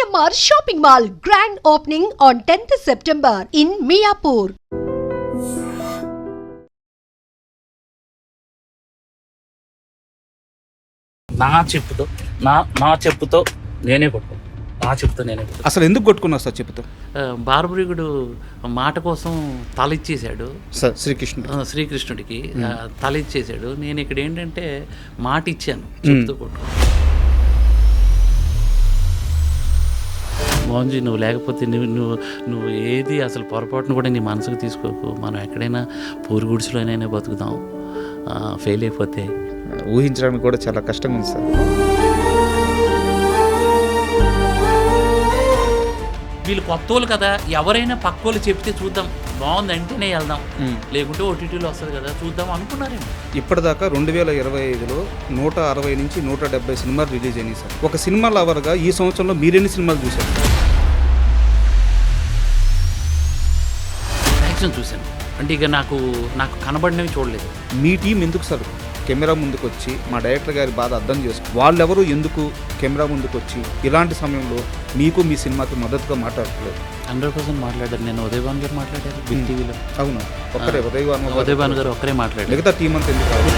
GMR Shopping Mall grand opening on 10th September in Miapur. నా చెప్పుతో నేనే కొట్టుకో అసలు ఎందుకు కొట్టుకున్నావు సార్ చెప్పుతో? బార్బరీకుడు మాట కోసం తల ఇచ్చేసాడు సార్ శ్రీకృష్ణుడికి తల ఇచ్చేసాడు. నేను ఇక్కడ ఏంటంటే మాట ఇచ్చాను చెప్పుతో కొట్టుకో. మోహన్జీ నువ్వు లేకపోతే నువ్వు ఏది అసలు పొరపాటును కూడా నీ మనసుకు తీసుకోకు. మనం ఎక్కడైనా పూరి గుడిసెలోనైనా బతుకుదాం, ఫెయిల్ అయిపోతే. ఊహించడానికి కూడా చాలా కష్టంగా ఉంది సార్. వీళ్ళు కొత్తోళ్ళు కదా, ఎవరైనా పక్కోళ్ళు చెప్తే చూద్దాం, బాగుందంటేనే వెళ్దాం, లేకుంటే ఓటీటీలో వస్తుంది కదా చూద్దాం అనుకున్నారేమో. ఇప్పటిదాకా 2025లో 160 నుంచి 170 సినిమాలు రిలీజ్ అయినాయి సార్. ఒక సినిమా లవర్గా ఈ సంవత్సరంలో మీరెన్ని సినిమాలు చూశారు? యాక్షన్ చూశాను, అంటే ఇక నాకు కనబడినవి చూడలేదు. మీ టీం ఎందుకు సార్ కెమెరా ముందుకు వచ్చి మా డైరెక్టర్ గారి బాధ అర్థం చేసుకు వాళ్ళెవరు ఎందుకు కెమెరా ముందుకు వచ్చి ఇలాంటి సమయంలో మీకు మీ సినిమాకి మద్దతుగా మాట్లాడట్లేదు? 100% మాట్లాడారు. నేను ఉదయభాన్ గారు మాట్లాడారు బిగ్ టీవీలో. అవును, ఒక్కరే ఉదయభాన్ గారు ఒక్కరే మాట్లాడారు, మిగతా టీం అంతా ఎందుకు కాదు?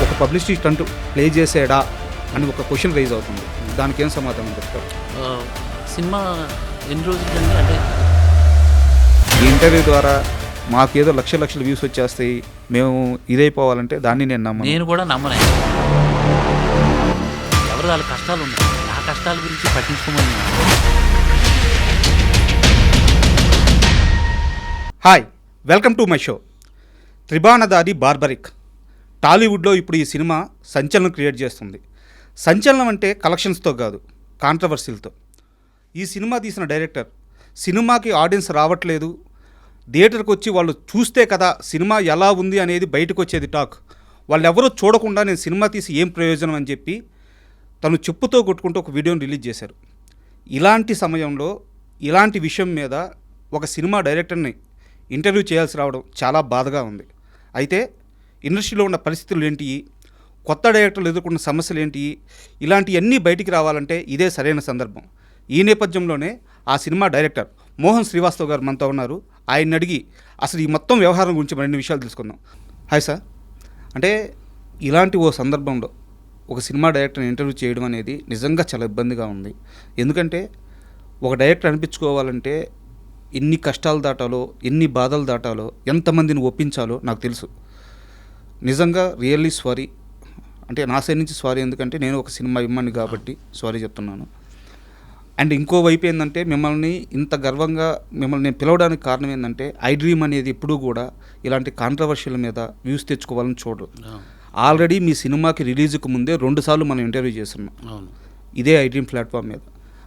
ఒక పబ్లిసిటీ స్టంట్ ప్లే చేసాడా అని ఒక క్వశ్చన్ రైజ్ అవుతుంది. దానికి ఏం సమాధానం చెప్తారు? సినిమా ఎన్ని రోజులు అంటే ఈ ఇంటర్వ్యూ ద్వారా మాకేదో లక్షల వ్యూస్ వచ్చేస్తాయి, మేము ఇదైపోవాలంటే దాన్ని నేను కూడా నమ్మను. ఎవరు వాళ్ళ కష్టాలు ఉన్నాయి, నా కష్టాల గురించి పట్టించుకోమని. Hi, welcome to my show. Tribanadhari Barbarik. టాలీవుడ్లో ఇప్పుడు ఈ సినిమా సంచలనం క్రియేట్ చేస్తుంది. సంచలనం అంటే కలెక్షన్స్తో కాదు, కాంట్రవర్సీలతో. ఈ సినిమా తీసిన డైరెక్టర్ సినిమాకి ఆడియన్స్ రావట్లేదు, థియేటర్కి వచ్చి వాళ్ళు చూస్తే కదా సినిమా ఎలా ఉంది అనేది బయటకు వచ్చేది టాక్. వాళ్ళు ఎవరో చూడకుండా నేను సినిమా తీసి ఏం ప్రయోజనం అని చెప్పి తను చెప్పుతో కొట్టుకుంటూ ఒక వీడియోని రిలీజ్ చేశారు. ఇలాంటి సమయంలో ఇలాంటి విషయం మీద ఒక సినిమా డైరెక్టర్ని ఇంటర్వ్యూ చేయాల్సి రావడం చాలా బాధగా ఉంది. అయితే ఇండస్ట్రీలో ఉన్న పరిస్థితులు ఏంటి, కొత్త డైరెక్టర్లు ఎదుర్కొన్న సమస్యలు ఏంటి, ఇలాంటివన్నీ బయటికి రావాలంటే ఇదే సరైన సందర్భం. ఈ నేపథ్యంలోనే ఆ సినిమా డైరెక్టర్ మోహన్ శ్రీవాస్తవ్ గారు మనతో ఉన్నారు. ఆయన్ని అడిగి అసలు ఈ మొత్తం వ్యవహారం గురించి మరిన్ని విషయాలు తెలుసుకుందాం. Hi sir. అంటే ఇలాంటి ఓ సందర్భంలో ఒక సినిమా డైరెక్టర్ని ఇంటర్వ్యూ చేయడం అనేది నిజంగా చాలా ఇబ్బందిగా ఉంది. ఎందుకంటే ఒక డైరెక్టర్ అనిపించుకోవాలంటే ఎన్ని కష్టాలు దాటాలో, ఎన్ని బాధలు దాటాలో, ఎంతమందిని ఒప్పించాలో నాకు తెలుసు. నిజంగా రియల్లీ సారీ. అంటే నా సైడ్ నుంచి సారీ, ఎందుకంటే నేను ఒక సినిమా ఇమ్మని కాబట్టి సారీ చెప్తున్నాను. అండ్ ఇంకో వైపు ఏంటంటే మిమ్మల్ని ఇంత గర్వంగా మిమ్మల్ని నేను పిలవడానికి కారణం ఏంటంటే ఐ డ్రీమ్ అనేది ఎప్పుడూ కూడా ఇలాంటి కాంట్రవర్షియల్ మీద వ్యూస్ తెచ్చుకోవాలని చూడరు. ఆల్రెడీ మీ సినిమాకి రిలీజ్కి ముందే 2 సార్లు మనం ఇంటర్వ్యూ చేస్తున్నాం ఇదే ఐ డ్రీమ్ ప్లాట్ఫామ్ మీద.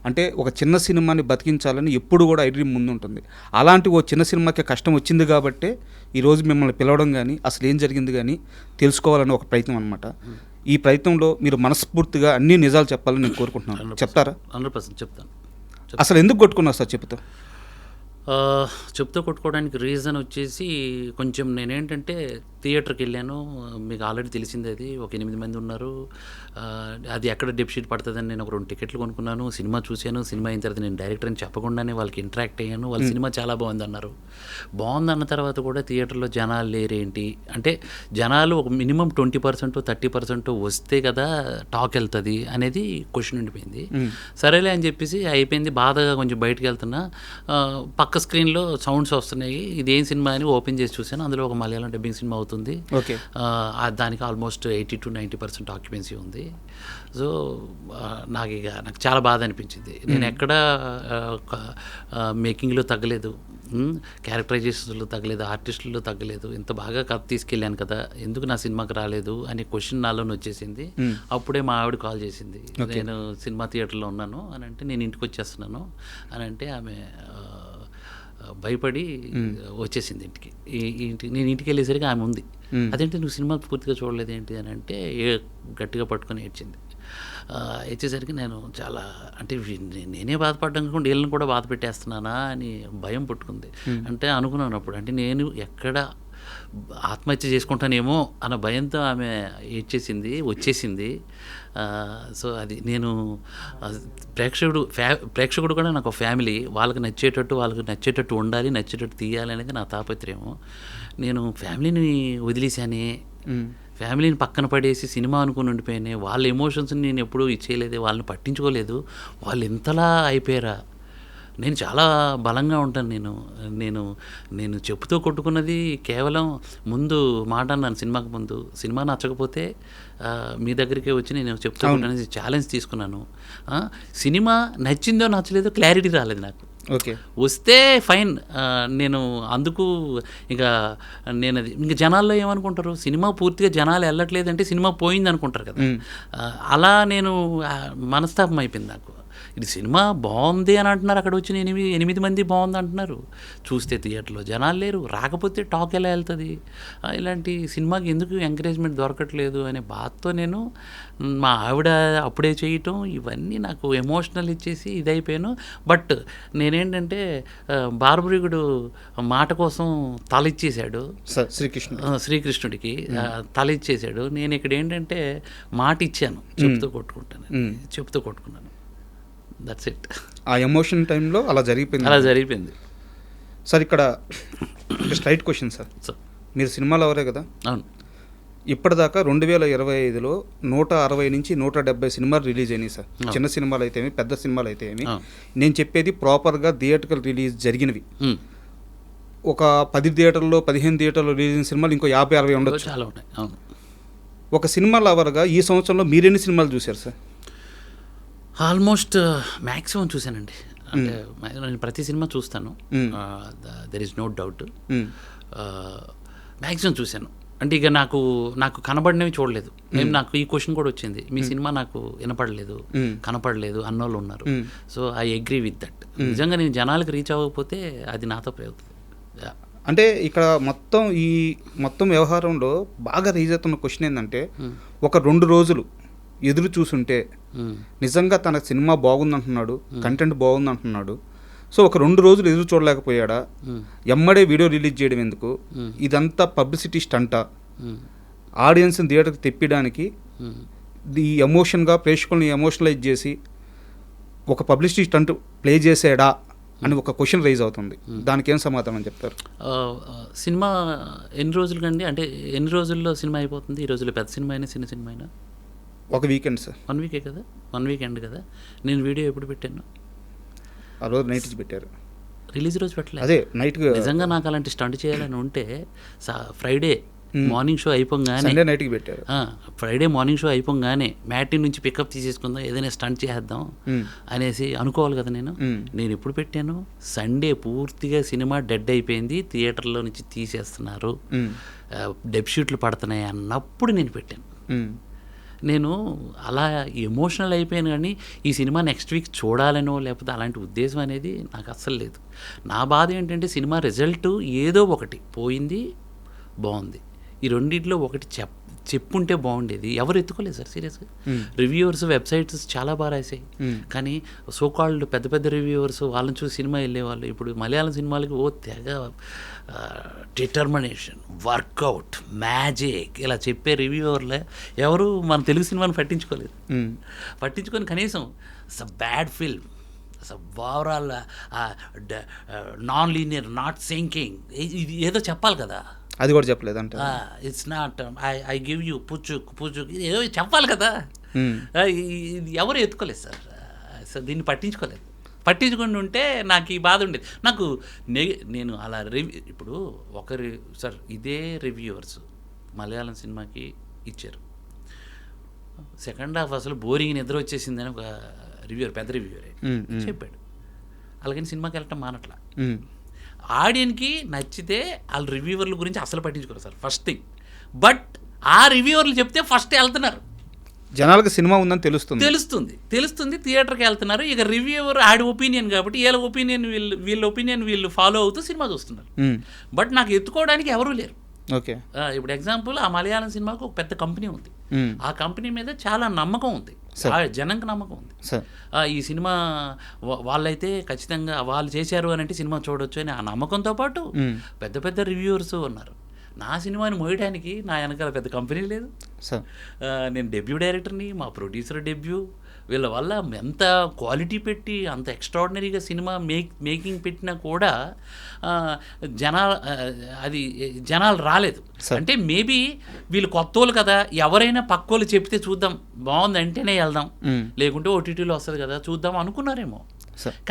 అంటే ఒక చిన్న సినిమాని బతికించాలని ఎప్పుడు కూడా ఐ డ్రీమ్ ముందు ఉంటుంది. అలాంటి ఓ చిన్న సినిమాకి కష్టం వచ్చింది కాబట్టే ఈరోజు మిమ్మల్ని పిలవడం కానీ అసలు ఏం జరిగింది కానీ తెలుసుకోవాలని ఒక ప్రయత్నం అనమాట. ఈ ప్రయత్నంలో మీరు మనస్ఫూర్తిగా అన్ని నిజాలు చెప్పాలని నేను కోరుకుంటున్నాను. చెప్తారా? 100% చెప్తాను. అసలు ఎందుకు కొట్టుకున్నావు సార్ చెప్తా? కొట్టుకోవడానికి రీజన్ వచ్చేసి కొంచెం నేనేంటంటే థియేటర్కి వెళ్ళాను, మీకు ఆల్రెడీ తెలిసింది, అది ఒక 8 మంది ఉన్నారు. అది ఎక్కడ డెప్షీట్ పడుతుందని నేను ఒక 2 టికెట్లు కొనుక్కున్నాను, సినిమా చూశాను. సినిమా అయిన తర్వాత నేను డైరెక్టర్ అని చెప్పకుండానే వాళ్ళకి ఇంటరాక్ట్ అయ్యాను. వాళ్ళ సినిమా చాలా బాగుంది అన్నారు. బాగుందన్న తర్వాత కూడా థియేటర్లో జనాలు లేరేంటి అంటే, జనాలు ఒక మినిమం 20% 30% వస్తే కదా టాక్ వెళ్తుంది అనేది క్వశ్చన్ ఉండిపోయింది. సరేలే అని చెప్పేసి అయిపోయింది. బాధగా కొంచెం బయటకు వెళ్తున్నా, పక్క స్క్రీన్లో సౌండ్స్ వస్తున్నాయి. ఇదేం సినిమా అని ఓపెన్ చేసి చూశాను. అందులో ఒక మలయాళం డబ్బింగ్ సినిమా అవుతుంది. దానికి ఆల్మోస్ట్ 80 to 90% ఆక్యుపెన్సీ ఉంది. సో నాకు చాలా బాధ అనిపించింది. నేను ఎక్కడ మేకింగ్లో తగ్గలేదు, క్యారెక్టరైజేషన్స్లో తగ్గలేదు, ఆర్టిస్టుల్లో తగ్గలేదు. ఇంత బాగా కథ తీసుకెళ్ళాను కదా, ఎందుకు నా సినిమాకి రాలేదు అనే క్వశ్చన్ నాలోనే వచ్చేసింది. అప్పుడే మా ఆవిడ కాల్ చేసింది, నేను సినిమా థియేటర్లో ఉన్నాను అని అంటే, నేను ఇంటికి వచ్చేస్తున్నాను అని అంటే ఆమె భయపడి వచ్చేసింది ఇంటికి. నేను ఇంటికి వెళ్ళేసరికి ఆమె ఉంది. అదేంటి నువ్వు సినిమా పూర్తిగా చూడలేదు ఏంటి అని అంటే గట్టిగా పట్టుకొని ఏడ్చింది. ఇచ్చేసరికి నేను చాలా అంటే నేనే బాధపడ్డం కాకుండా వీళ్ళని కూడా బాధ పెట్టేస్తున్నానా అని భయం పుట్టుకుంది. అంటే అనుకున్నాను అప్పుడు, అంటే నేను ఎక్కడ ఆత్మహత్య చేసుకుంటానేమో అన్న భయంతో ఆమె వచ్చేసింది. సో అది నేను ప్రేక్షకుడు కూడా నాకు ఫ్యామిలీ, వాళ్ళకి నచ్చేటట్టు ఉండాలి, నచ్చేటట్టు తీయాలి అనేది నా తాపత్రయము. నేను ఫ్యామిలీని వదిలేశానే, ఫ్యామిలీని పక్కన పడేసి సినిమా అనుకుని ఉండిపోయానే, వాళ్ళ ఎమోషన్స్ని నేను ఎప్పుడూ ఇచ్చేయలేదు, వాళ్ళని పట్టించుకోలేదు. వాళ్ళు ఇంతలా అయిపోయారా? నేను చాలా బలంగా ఉంటాను. నేను చెప్పుతో కొట్టుకున్నది కేవలం ముందు మాట అన్నాను సినిమాకి ముందు. సినిమా నచ్చకపోతే మీ దగ్గరికే వచ్చి నేను చెప్తూ కొట్టనేది ఛాలెంజ్ తీసుకున్నాను. సినిమా నచ్చిందో నచ్చలేదో క్లారిటీ రాలేదు నాకు. ఓకే, వస్తే ఫైన్. నేను అందుకు నేను అది ఇంకా జనాల్లో ఏమనుకుంటారు, సినిమా పూర్తిగా జనాలు వెళ్ళట్లేదంటే సినిమా పోయింది అనుకుంటారు కదా. అలా నేను మనస్తాపం అయిపోయింది నాకు. ఇది సినిమా బాగుంది అని అంటున్నారు, అక్కడ వచ్చిన 8 మంది బాగుంది అంటున్నారు, చూస్తే థియేటర్లో జనాలు లేరు, రాకపోతే టాక్ ఎలా వెళ్తుంది, ఇలాంటి సినిమాకి ఎందుకు ఎంకరేజ్మెంట్ దొరకట్లేదు అనే బాధతో నేను మా ఆవిడ అప్పుడే చేయటం ఇవన్నీ నాకు ఎమోషనల్ ఇచ్చేసి ఇదైపోయాను. బట్ నేనేంటంటే బార్బరికుడు మాట కోసం తల ఇచ్చేసాడు శ్రీకృష్ణుడికి, తల ఇచ్చేసాడు. నేను ఇక్కడ ఏంటంటే మాట ఇచ్చాను, చెప్తూ కొట్టుకున్నాను. That's it. ఆ ఎమోషన్ టైంలో అలా జరిగిపోయింది. సార్ ఇక్కడ స్ట్రైట్ క్వశ్చన్ సార్, మీరు సినిమాలో ఎవరే కదా? అవును. ఇప్పటిదాకా 2025లో 160 నుంచి 170 సినిమాలు రిలీజ్ అయినాయి సార్. చిన్న సినిమాలు అయితే ఏమి, పెద్ద సినిమాలు అయితే ఏమి. నేను చెప్పేది ప్రాపర్గా థియేటర్కల్ రిలీజ్ జరిగినవి. ఒక 10 థియేటర్లో 15 థియేటర్లో రిలీజ్ అయిన సినిమాలు ఇంకో 50-60 ఉండొచ్చు. చాలా ఉన్నాయి. అవును. ఒక సినిమా లవర్గా ఈ సంవత్సరంలో మీరెన్ని సినిమాలు చూశారు సార్? ఆల్మోస్ట్ మ్యాక్సిమం చూశానండి. అంటే నేను ప్రతి సినిమా చూస్తాను, there is no doubt. Maximum చూశాను. అంటే ఇక నాకు కనబడినవి చూడలేదు. నాకు ఈ క్వశ్చన్ కూడా వచ్చింది, మీ సినిమా నాకు వినపడలేదు, కనపడలేదు అన్నోళ్ళు ఉన్నారు. So I agree with that. నిజంగా నేను జనాలకు రీచ్ అవ్వకపోతే అది నాతో అవుతుంది. అంటే ఇక్కడ మొత్తం వ్యవహారంలో బాగా రీచ్ అవుతున్న క్వశ్చన్ ఏంటంటే, ఒక 2 రోజులు ఎదురు చూసుంటే నిజంగా తన సినిమా బాగుందంటున్నాడు, కంటెంట్ బాగుందంటున్నాడు, సో ఒక 2 రోజులు ఎదురు చూడలేకపోయాడా, ఎమ్మడే వీడియో రిలీజ్ చేయడం ఎందుకు, ఇదంతా పబ్లిసిటీ స్టంటా, ఆడియన్స్ని థియేటర్కి తెప్పించడానికి ఈ ఎమోషన్గా ప్రేక్షకుల్ని ఎమోషనలైజ్ చేసి ఒక పబ్లిసిటీ స్టంట్ ప్లే చేసాడా అని ఒక క్వశ్చన్ రైజ్ అవుతుంది. దానికి ఏం సమాధానం చెప్తారు? సినిమా ఎన్ని రోజులు కండి, అంటే ఎన్ని రోజుల్లో సినిమా అయిపోతుంది? ఈ రోజుల్లో పెద్ద సినిమా అయినా చిన్న సినిమా అయినా ఒక వీకెండ్ సార్. 1 వీకే కదా, 1 వీకెండ్ కదా. నేను వీడియో ఎప్పుడు పెట్టాను? ఆ రోజు నైట్ పెట్టారు, రిలీజ్ రోజు పెట్టలేదు. అదే నైట్. నిజంగా నాకు అలాంటి స్టంట్ చేయాలని ఉంటే ఫ్రైడే మార్నింగ్ షో అయిపోగానే, నైట్కి పెట్టారు, ఫ్రైడే మార్నింగ్ షో అయిపోగానే మ్యాటీ నుంచి పికప్ తీసేసుకుందాం, ఏదైనా స్టంట్ చేద్దాం అనేసి అనుకోవాలి కదా. నేను ఎప్పుడు పెట్టాను? సండే పూర్తిగా సినిమా డెడ్ అయిపోయింది, థియేటర్లో నుంచి తీసేస్తున్నారు, డెబ్షీట్లు పడుతున్నాయి అన్నప్పుడు నేను పెట్టాను. నేను అలా ఎమోషనల్ అయిపోయాను. కానీ ఈ సినిమా నెక్స్ట్ వీక్ చూడాలనో లేకపోతే అలాంటి ఉద్దేశం అనేది నాకు అస్సలు లేదు. నా బాధ ఏంటంటే సినిమా రిజల్ట్ ఏదో ఒకటి పోయింది, బాగుంది, ఈ రెండింటిలో ఒకటి చెప్పుంటే బాగుండేది. ఎవరు ఎత్తుకోలేదు సార్ సీరియస్గా. రివ్యూవర్స్ వెబ్సైట్స్ చాలా బాగా రాసాయి, కానీ సోకాల్డ్ పెద్ద పెద్ద రివ్యూవర్స్ వాళ్ళని చూసి సినిమా వెళ్ళేవాళ్ళు. ఇప్పుడు మలయాళం సినిమాలకి తెగ డిటర్మినేషన్, వర్కౌట్, మ్యాజిక్ ఇలా చెప్పే రివ్యూవర్లే ఎవరు మన తెలుగు సినిమాని పట్టించుకొని కనీసం it's a bad film, it's a overall non linear, not syncing, ఇది ఏదో చెప్పాలి కదా. అది కూడా చెప్పలేదు అంటే it's not I give you పుచ్చు ఏదో చెప్పాలి కదా. ఎవరు ఎత్తుకోలేదు సార్. దీన్ని పట్టించుకొని ఉంటే నాకు ఈ బాధ ఉండేది. నాకు నేను అలా ఇప్పుడు సార్ ఇదే రివ్యూవర్స్ మలయాళం సినిమాకి ఇచ్చారు, సెకండ్ హాఫ్ అసలు బోరింగ్ నిద్ర వచ్చేసిందని ఒక రివ్యూవర్, పెద్ద రివ్యూవరే చెప్పాడు. అలాగని సినిమాకి వెళ్ళటం మానట్లా. ఆడియన్కి నచ్చితే వాళ్ళ రివ్యూవర్ల గురించి అసలు పట్టించుకోరు సార్, ఫస్ట్ థింగ్. బట్ ఆ రివ్యూవర్లు చెప్తే ఫస్ట్ వెళ్తున్నారు, జనాలకు సినిమా ఉందని తెలుస్తుంది థియేటర్కి వెళ్తున్నారు. ఇక రివ్యూవర్ ఆడి ఒపీనియన్ కాబట్టి వీళ్ళ ఒపీనియన్ వీళ్ళు ఫాలో అవుతూ సినిమా చూస్తున్నారు. బట్ నాకు ఎత్తుకోవడానికి ఎవరూ లేరు. ఓకే, ఇప్పుడు ఎగ్జాంపుల్ ఆ మలయాళం సినిమాకు ఒక పెద్ద కంపెనీ ఉంది, ఆ కంపెనీ మీద చాలా నమ్మకం ఉంది, జనంకి నమ్మకం ఉంది. ఈ సినిమా వాళ్ళైతే ఖచ్చితంగా వాళ్ళు చేశారు అని అంటే సినిమా చూడొచ్చు అని ఆ నమ్మకంతో పాటు పెద్ద పెద్ద రివ్యూవర్స్ ఉన్నారు. నా సినిమాని మోయడానికి నా వెనకాల పెద్ద కంపెనీ లేదు. సార్ నేను డెబ్యూ డైరెక్టర్ని, మా ప్రొడ్యూసర్ డెబ్యూ, వీళ్ళ వల్ల ఎంత క్వాలిటీ పెట్టి అంత ఎక్స్ట్రాడినరీగా సినిమా మేకింగ్ పెట్టినా కూడా జనాలు రాలేదు. అంటే మేబీ వీళ్ళు కొత్తోళ్ళు కదా, ఎవరైనా పక్కోళ్ళు చెప్తే చూద్దాం, బాగుంది అంటేనే వెళ్దాం, లేకుంటే ఓటీటీలో వస్తుంది కదా చూద్దాం అనుకున్నారేమో.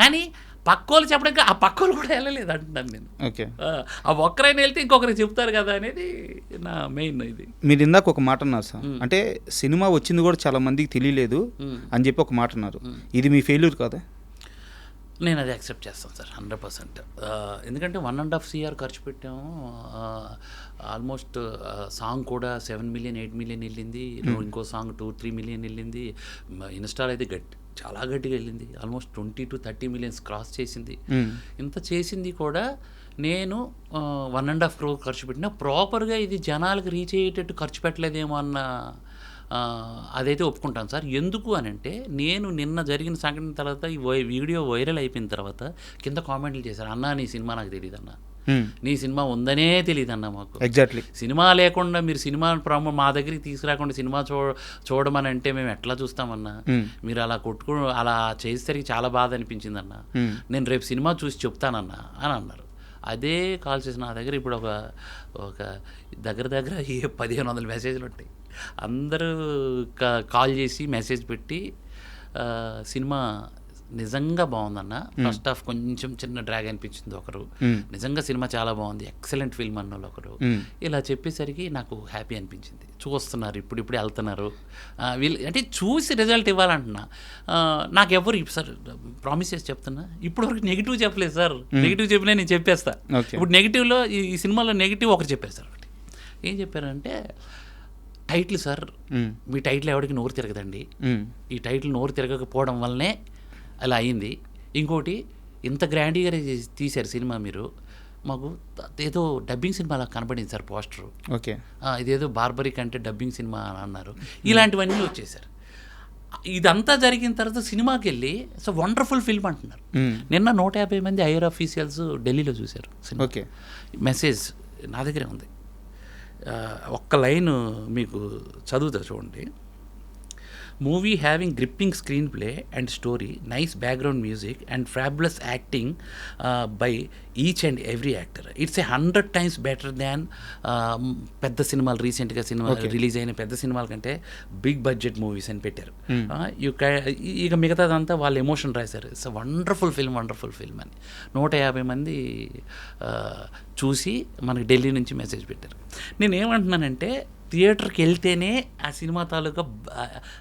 కానీ పక్కోళ్ళు చెప్పడానికి ఆ పక్కోళ్ళు కూడా వెళ్ళలేదు అంటున్నాను నేను. ఓకే, ఆ ఒక్కరైనా వెళ్తే ఇంకొకరికి చెప్తారు కదా అనేది నా మెయిన్ ఇది. మీరు ఇందాక ఒక మాట అన్నారు సార్, అంటే సినిమా వచ్చింది కూడా చాలా మందికి తెలియలేదు అని చెప్పి ఒక మాట అన్నారు. ఇది మీ ఫెయిల్యూర్ కాదా? నేను అది యాక్సెప్ట్ చేస్తాను సార్ 100%. ఎందుకంటే 1.5 CR ఖర్చు పెట్టాము. ఆల్మోస్ట్ సాంగ్ కూడా 7 million 8 million వెళ్ళింది. ఇంకో సాంగ్ 2-3 million వెళ్ళింది. ఇన్స్టాల్ అయితే చాలా గట్టిగా వెళ్ళింది. ఆల్మోస్ట్ 20 to 30 millions క్రాస్ చేసింది. ఇంత చేసింది కూడా నేను 1.5 crore ఖర్చు పెట్టినా ప్రాపర్గా ఇది జనాలకు రీచ్ అయ్యేటట్టు ఖర్చు పెట్టలేదేమో అన్న అదైతే ఒప్పుకుంటాను సార్. ఎందుకు అని అంటే నేను నిన్న జరిగిన సంఘటన తర్వాత ఈ వీడియో వైరల్ అయిపోయిన తర్వాత కింద కామెంట్లు చేశారు, అన్నా నీ సినిమా నాకు తెలియదు అన్న, నీ సినిమా ఉందనే తెలియదు అన్న మాకు. ఎగ్జాక్ట్లీ సినిమా లేకుండా మీరు సినిమా మా దగ్గరికి తీసుకురాకుండా సినిమా చూడమని అంటే మేము ఎట్లా చూస్తామన్నా, మీరు అలా అలా చేసేసరికి చాలా బాధ అనిపించింది అన్న, నేను రేపు సినిమా చూసి చెప్తానన్నా అని అన్నారు. అదే కాల్ చేసి నా దగ్గర ఇప్పుడు ఒక దగ్గర 1500 మెసేజ్లు ఉంటాయి. అందరూ కాల్ చేసి మెసేజ్ పెట్టి సినిమా నిజంగా బాగుందన్న, ఫస్ట్ హాఫ్ కొంచెం చిన్న డ్రాగ్ అనిపించింది ఒకరు, నిజంగా సినిమా చాలా బాగుంది, ఎక్సలెంట్ ఫిల్మ్ అన్న వాళ్ళు ఒకరు. ఇలా చెప్పేసరికి నాకు హ్యాపీ అనిపించింది. చూస్తున్నారు, ఇప్పుడిప్పుడే వెళ్తున్నారు వీళ్ళు, అంటే చూసి రిజల్ట్ ఇవ్వాలంటున్నా. నాకు ఎవరు సార్ ప్రామిస్ చేసి చెప్తున్నా, ఇప్పుడు వరకు నెగిటివ్ చెప్పలేదు సార్. నెగిటివ్ చెప్పినా నేను చెప్పేస్తా. ఇప్పుడు నెగిటివ్లో ఈ సినిమాలో నెగిటివ్ ఒకరు చెప్పారు సార్. ఒకటి ఏం చెప్పారంటే, టైటిల్ సార్, మీ టైటిల్ ఎవరికి నోరు తిరగదండి, ఈ టైటిల్ నోరు తిరగకపోవడం వల్లనే అలా అయింది. ఇంకోటి, ఇంత గ్రాండ్గా తీశారు సినిమా మీరు, మాకు ఏదో డబ్బింగ్ సినిమా అలా కనబడింది సార్ పోస్టరు. ఓకే, ఇదేదో బార్బరిక్ అంటే డబ్బింగ్ సినిమా అని అన్నారు. ఇలాంటివన్నీ వచ్చేసారు. ఇదంతా జరిగిన తర్వాత సినిమాకి వెళ్ళి సో వండర్ఫుల్ ఫిల్మ్ అంటున్నారు. నిన్న 150 మంది ఐఆర్ ఆఫీషియల్స్ ఢిల్లీలో చూశారు సినిమా. ఓకే, మెసేజ్ నా దగ్గరే ఉంది. ఒక్క లైన్ మీకు చదువుతా చూడండి. Movie having gripping screen play and story, nice background music and fabulous acting by each and every actor. It's 100 times better than పెద్ద సినిమాలు, రీసెంట్గా సినిమా రిలీజ్ అయిన పెద్ద సినిమాల కంటే బిగ్ బడ్జెట్ మూవీస్ అని పెట్టారు. ఇక మిగతాదంతా వాళ్ళు ఎమోషన్ రాశారు. ఇట్స్ వండర్ఫుల్ ఫిల్మ్ అని 150 మంది చూసి మనకి ఢిల్లీ నుంచి మెసేజ్ పెట్టారు. నేను ఏమంటున్నానంటే, థియేటర్కి వెళ్తేనే ఆ సినిమా తాలూకా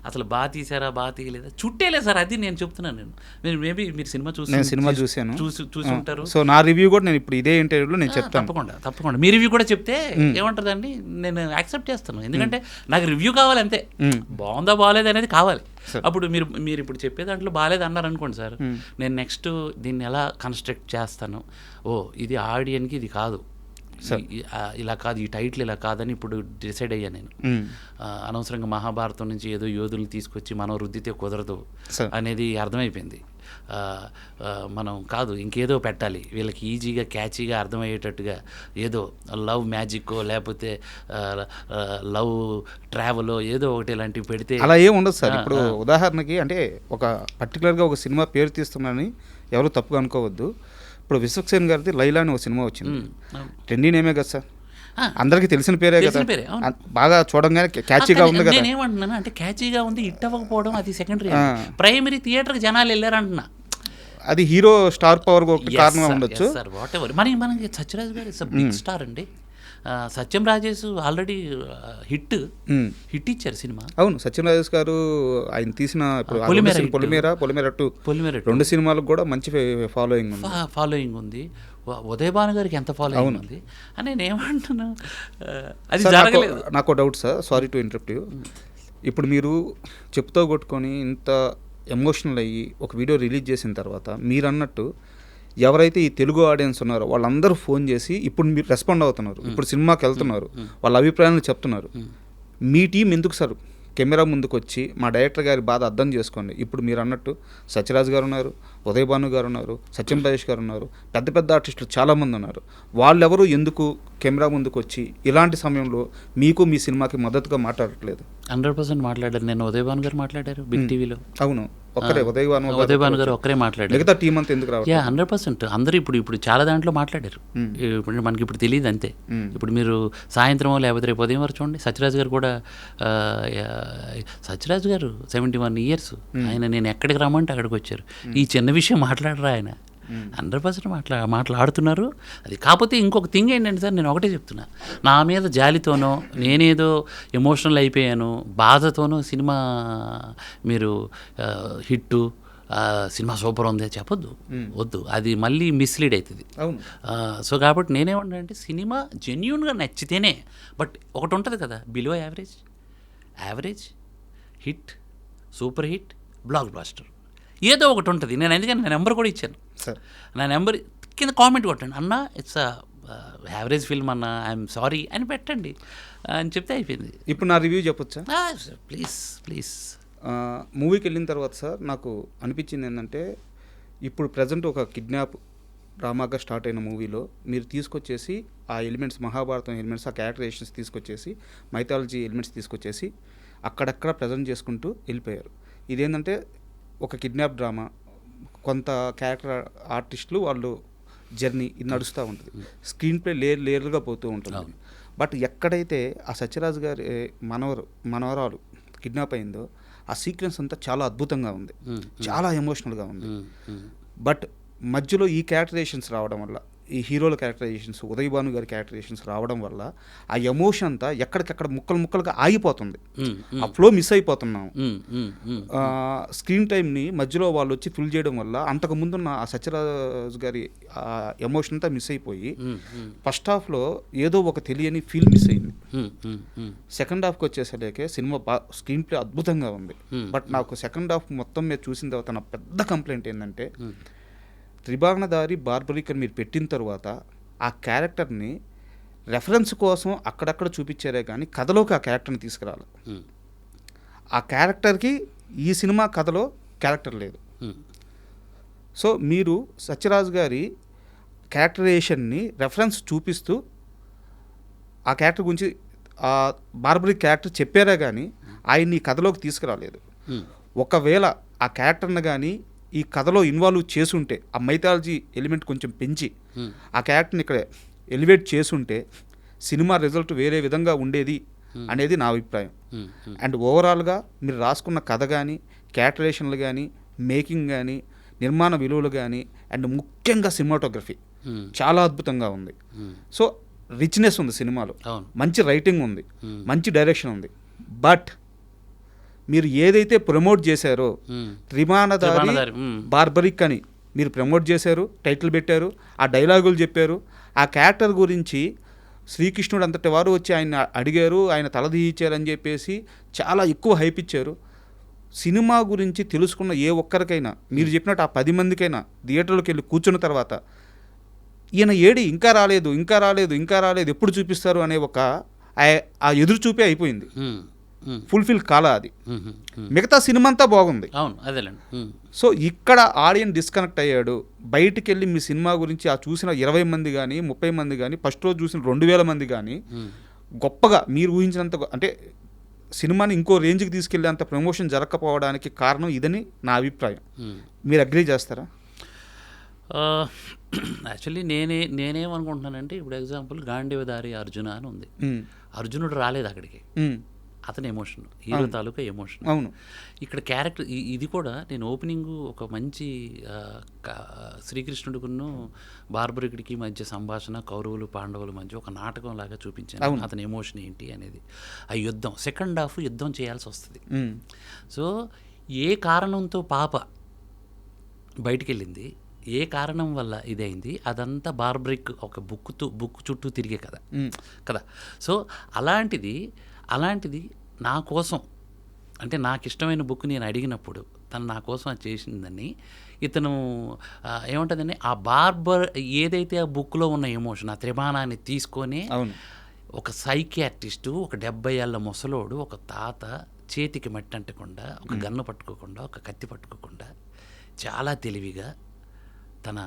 అసలు బాగా తీసారా బాగా తీయలేదా చుట్టేలే సార్, అది నేను చెప్తున్నాను. నేను మేబీ మీరు సినిమా చూసాను చూసి ఉంటారు. సో నా రివ్యూ కూడా నేను ఇప్పుడు ఇదే ఇంటర్వ్యూలో నేను చెప్తాను. తప్పకుండా మీ రివ్యూ కూడా చెప్తే ఏమంటుందండి, నేను యాక్సెప్ట్ చేస్తాను. ఎందుకంటే నాకు రివ్యూ కావాలి అంతే, బాగుందా బాగాలేదు అనేది కావాలి. అప్పుడు మీరు ఇప్పుడు చెప్పే దాంట్లో బాగాలేదు అన్నారు అనుకోండి సార్, నేను నెక్స్ట్ దీన్ని ఎలా కన్స్ట్రక్ట్ చేస్తాను, ఇది ఆడియన్కి ఇది కాదు, ఇలా కాదు, ఈ టైటిల్ ఇలా కాదని ఇప్పుడు డిసైడ్ అయ్యాను నేను. అనవసరంగా మహాభారతం నుంచి ఏదో యోధులు తీసుకొచ్చి మనం రుద్దితే కుదరదు అనేది అర్థమైపోయింది. మనం కాదు, ఇంకేదో పెట్టాలి వీళ్ళకి, ఈజీగా క్యాచీగా అర్థమయ్యేటట్టుగా ఏదో లవ్ మ్యాజిక్కో లేకపోతే లవ్ ట్రావెలో ఏదో ఒకటి ఇలాంటివి పెడితే అలా ఏం ఉండదు సార్. ఇప్పుడు ఉదాహరణకి అంటే ఒక పర్టికులర్గా ఒక సినిమా పేరు తీస్తున్నానని ఎవరు తప్పుగా అనుకోవద్దు. ఇప్పుడు విశ్వక్సేన్ గారిది లైలా అని ఒక సినిమా వచ్చింది, ట్రెండీ నేమే కదా సార్, అందరికీ తెలిసిన పేరే కదా, బాగా చూడంగానే క్యాచీగా ఉంది కదా. నేనేమంటున్నాను అంటే, క్యాచీగా ఉంది, హిట్ అవ్వకపోవడం అది సెకండరీ, ప్రైమరీ థియేటర్కి జనాలు వెళ్ళారు అంటున్నా. అది హీరో స్టార్ పవర్ ఒకటి కారణం ఉండొచ్చు సార్. వాట్ ఎవర్, మనకి సత్యరాజ్ గారు ఇస్ బిగ్ స్టార్ అండి. సత్యం రాజేష్ ఆల్రెడీ హిట్ ఇచ్చారు సినిమా. అవును, సత్యం రాజేష్ గారు ఆయన తీసిన పొలిమేర 2 2 సినిమాలకు కూడా మంచి ఫాలోయింగ్ ఉంది. ఉదయ్ భాను గారికి ఎంత ఫాలోయింగ్ ఉంది అని నేను ఏమంటున్నా, అది జరగలేదు. నాకు doubt sir, sorry to interrupt you. ఇప్పుడు మీరు చెప్తూ కొట్టుకొని ఇంత ఎమోషనల్ అయ్యి ఒక వీడియో రిలీజ్ చేసిన తర్వాత మీరు అన్నట్టు ఎవరైతే ఈ తెలుగు ఆడియన్స్ ఉన్నారో వాళ్ళందరూ ఫోన్ చేసి ఇప్పుడు మీరు రెస్పాండ్ అవుతున్నారు, ఇప్పుడు సినిమాకి వెళ్తున్నారు, వాళ్ళ అభిప్రాయాలను చెప్తున్నారు. మీ టీం ఎందుకు సార్ కెమెరా ముందుకు వచ్చి మా డైరెక్టర్ గారి బాధ అర్థం చేసుకోండి. ఇప్పుడు మీరు అన్నట్టు సత్యరాజ్ గారు ఉన్నారు, ఉదయ్ భాను గారు ఉన్నారు, సత్యం రాజేష్ గారు ఉన్నారు, పెద్ద పెద్ద ఆర్టిస్టులు చాలామంది ఉన్నారు. వాళ్ళెవరు ఎందుకు కెమెరా ముందుకు వచ్చి ఇలాంటి సమయంలో మీకు మీ సినిమాకి మద్దతుగా మాట్లాడట్లేదు? 100% మాట్లాడారు. నేను ఉదయ్ భాను గారు మాట్లాడారు బిగ్ టీవీలో. అవును, ఒక్కరే ఉదయ్ భాను గారు ఒక్కరే మాట్లాడారు. మిగతా టీం అంతా ఎందుకు రావాలి? 100% అందరూ ఇప్పుడు చాలా దాంట్లో మాట్లాడారు. ఇప్పుడు మనకి ఇప్పుడు తెలియదు అంతే. ఇప్పుడు మీరు సాయంత్రం లేకపోతే రేపు ఉదయం వరకు చూడండి, సత్యరాజ్ గారు కూడా సత్యరాజ్ గారు 71 years ఆయన నేను ఎక్కడికి రమ్మంటే అక్కడికి వచ్చారు. ఈ చిన్న విషయం మాట్లాడరా ఆయన? 100% మాట్లాడుతున్నారు. అది కాకపోతే ఇంకొక థింగ్ ఏంటంటే సార్, నేను ఒకటే చెప్తున్నా, నా మీద జాలితోనో నేనేదో ఎమోషనల్ అయిపోయాను బాధతోనో సినిమా మీరు హిట్టు సినిమా సూపర్ ఉంది చెప్పొద్దు, వద్దు, అది మళ్ళీ మిస్లీడ్ అవుతుంది. సో కాబట్టి నేనేమంటానంటే సినిమా జెన్యూన్గా నచ్చితేనే. బట్ ఒకటి ఉంటుంది కదా, below average hit, super hit, blockbuster, ఏదో ఒకటి ఉంటుంది. నేను అందుకని నా నెంబర్ కూడా ఇచ్చాను. నా నెంబర్ కింద కామెంట్ కొట్టండి, అన్న ఇట్స్ యావరేజ్ ఫిల్మ్ అన్న, ఐఎమ్ సారీ అని పెట్టండి అని చెప్తే అయిపోయింది. ఇప్పుడు నా రివ్యూ చెప్పొచ్చా? ప్లీజ్. మూవీకి వెళ్ళిన తర్వాత సార్ నాకు అనిపించింది ఏంటంటే, ఇప్పుడు ప్రజెంట్ ఒక కిడ్నాప్ డ్రామాగా స్టార్ట్ అయిన మూవీలో మీరు తీసుకొచ్చేసి ఆ ఎలిమెంట్స్, మహాభారతం ఎలిమెంట్స్, ఆ క్యారెక్టరైజేషన్స్ తీసుకొచ్చేసి, మైథాలజీ ఎలిమెంట్స్ తీసుకొచ్చేసి అక్కడక్కడ ప్రజెంట్ చేసుకుంటూ వెళ్ళిపోయారు. ఇదేంటంటే ఒక కిడ్నాప్ డ్రామా, కొంత క్యారెక్టర్ ఆర్టిస్టులు వాళ్ళు జర్నీ ఇది నడుస్తూ ఉంటుంది, స్క్రీన్ ప్లే లేయర్లుగా పోతూ ఉంటుంది. బట్ ఎక్కడైతే ఆ సత్యరాజ్ గారి మనవరాలు కిడ్నాప్ అయిందో ఆ సీక్వెన్స్ అంతా చాలా అద్భుతంగా ఉంది, చాలా ఎమోషనల్గా ఉంది. బట్ మధ్యలో ఈ క్యారెక్టరైజేషన్స్ రావడం వల్ల, ఈ హీరోల క్యారెక్టరైజేషన్స్, ఉదయ్ భాను గారి క్యారెక్టరైజేషన్స్ రావడం వల్ల ఆ ఎమోషన్ అంతా ఎక్కడికక్కడ ముక్కలుగా ఆగిపోతుంది. ఆ ఫ్లో మిస్ అయిపోతున్నాం. స్క్రీన్ టైంని మధ్యలో వాళ్ళు వచ్చి ఫిల్ చేయడం వల్ల అంతకు ముందున్న ఆ సత్యరాజ్ గారి ఎమోషన్ అంతా మిస్ అయిపోయి ఫస్ట్ హాఫ్లో ఏదో ఒక తెలియని ఫీల్ మిస్ అయింది. సెకండ్ హాఫ్కి వచ్చేసరికి సినిమా స్క్రీన్ ప్లే అద్భుతంగా ఉంది. బట్ నాకు సెకండ్ హాఫ్ మొత్తం మీద చూసిన తర్వాత నా పెద్ద కంప్లైంట్ ఏంటంటే, త్రిభావనధారి బార్బరిక్ అని మీరు పెట్టిన తర్వాత ఆ క్యారెక్టర్ని రెఫరెన్స్ కోసం అక్కడక్కడ చూపించారే కానీ కథలోకి ఆ క్యారెక్టర్ని తీసుకురాలి. ఆ క్యారెక్టర్కి ఈ సినిమా కథలో క్యారెక్టర్ లేదు. సో మీరు సత్యరాజ్ గారి క్యారెక్టరైజేషన్ని రెఫరెన్స్ చూపిస్తూ ఆ క్యారెక్టర్ గురించి, ఆ బార్బరిక్ క్యారెక్టర్ చెప్పారే కానీ ఆయన్ని ఈ కథలోకి తీసుకురాలేదు. ఒకవేళ ఆ క్యారెక్టర్ని కానీ ఈ కథలో ఇన్వాల్వ్ చేసుంటే, ఆ మైథాలజీ ఎలిమెంట్ కొంచెం పెంచి ఆ క్యారెక్టర్ని ఇక్కడ ఎలివేట్ చేసుంటే సినిమా రిజల్ట్ వేరే విధంగా ఉండేది అనేది నా అభిప్రాయం. అండ్ ఓవరాల్గా మీరు రాసుకున్న కథ కానీ, క్యారెక్టరేషన్లు కానీ, మేకింగ్ కానీ, నిర్మాణ విలువలు కానీ, అండ్ ముఖ్యంగా సినిమాటోగ్రఫీ చాలా అద్భుతంగా ఉంది. సో రిచ్నెస్ ఉంది సినిమాలో, మంచి రైటింగ్ ఉంది, మంచి డైరెక్షన్ ఉంది. బట్ మీరు ఏదైతే ప్రమోట్ చేశారో త్రిభావనధారి బార్బరిక్ అని మీరు ప్రమోట్ చేశారు, టైటిల్ పెట్టారు, ఆ డైలాగులు చెప్పారు, ఆ క్యారెక్టర్ గురించి శ్రీకృష్ణుడు అంతటి వారు వచ్చి ఆయన అడిగారు, ఆయన తలదీయించారని చెప్పేసి చాలా ఎక్కువ హైప్ ఇచ్చారు. సినిమా గురించి తెలుసుకున్న ఏ ఒక్కరికైనా మీరు చెప్పినట్టు ఆ 10 మందికైనా థియేటర్లోకి వెళ్ళి కూర్చున్న తర్వాత ఈయన ఏడి ఇంకా రాలేదు ఎప్పుడు చూపిస్తారు అనే ఒక ఆ ఎదురు చూపే అయిపోయింది. ఫుల్ఫిల్ కాలా అది. మిగతా సినిమా అంతా బాగుంది. సో ఇక్కడ ఆడియన్స్ డిస్కనెక్ట్ అయ్యాడు. బయటికి వెళ్ళి మీ సినిమా గురించి ఆ చూసిన 20 మంది కానీ 30 మంది కానీ, ఫస్ట్ రోజు చూసిన 2000 మంది కానీ గొప్పగా మీరు ఊహించినంత, అంటే సినిమాని ఇంకో రేంజ్కి తీసుకెళ్ళేంత ప్రమోషన్ జరగకపోవడానికి కారణం ఇదని నా అభిప్రాయం. మీరు అగ్రీ చేస్తారా? యాక్చువల్లీ నేనేమనుకుంటున్నానంటే, ఇప్పుడు ఎగ్జాంపుల్ గాంధీవధారి అర్జున అని ఉంది. అర్జునుడు రాలేదు అక్కడికి, అతని ఎమోషన్, హీరో తాలూకా ఎమోషన్. అవును, ఇక్కడ క్యారెక్టర్ ఇది కూడా నేను ఓపెనింగ్ ఒక మంచి శ్రీకృష్ణుడికును బార్బరికుడికి మధ్య సంభాషణ, కౌరవులు పాండవుల మధ్య ఒక నాటకం లాగా చూపించాను. అతని ఎమోషన్ ఏంటి అనేది, ఆ యుద్ధం, సెకండ్ హాఫ్ యుద్ధం చేయాల్సి వస్తుంది. సో ఏ కారణంతో పాప బయటికి వెళ్ళింది, ఏ కారణం వల్ల ఇదైంది, అదంతా బార్బరిక్ ఒక బుక్ చుట్టూ తిరిగే కదా. సో అలాంటిది నా కోసం, అంటే నాకు ఇష్టమైన బుక్ నేను అడిగినప్పుడు తను నా కోసం అది చేసిందని, ఇతను ఏముంటుందని ఆ ఏదైతే ఆ బుక్లో ఉన్న ఎమోషన్, ఆ త్రిభానాన్ని తీసుకొని ఒక సైకియాట్రిస్టు, ఒక 70 ఏళ్ళ ముసలోడు, ఒక తాత చేతికి మట్టి అంటకుండా, ఒక గన్ను పట్టుకోకుండా, ఒక కత్తి పట్టుకోకుండా చాలా తెలివిగా తన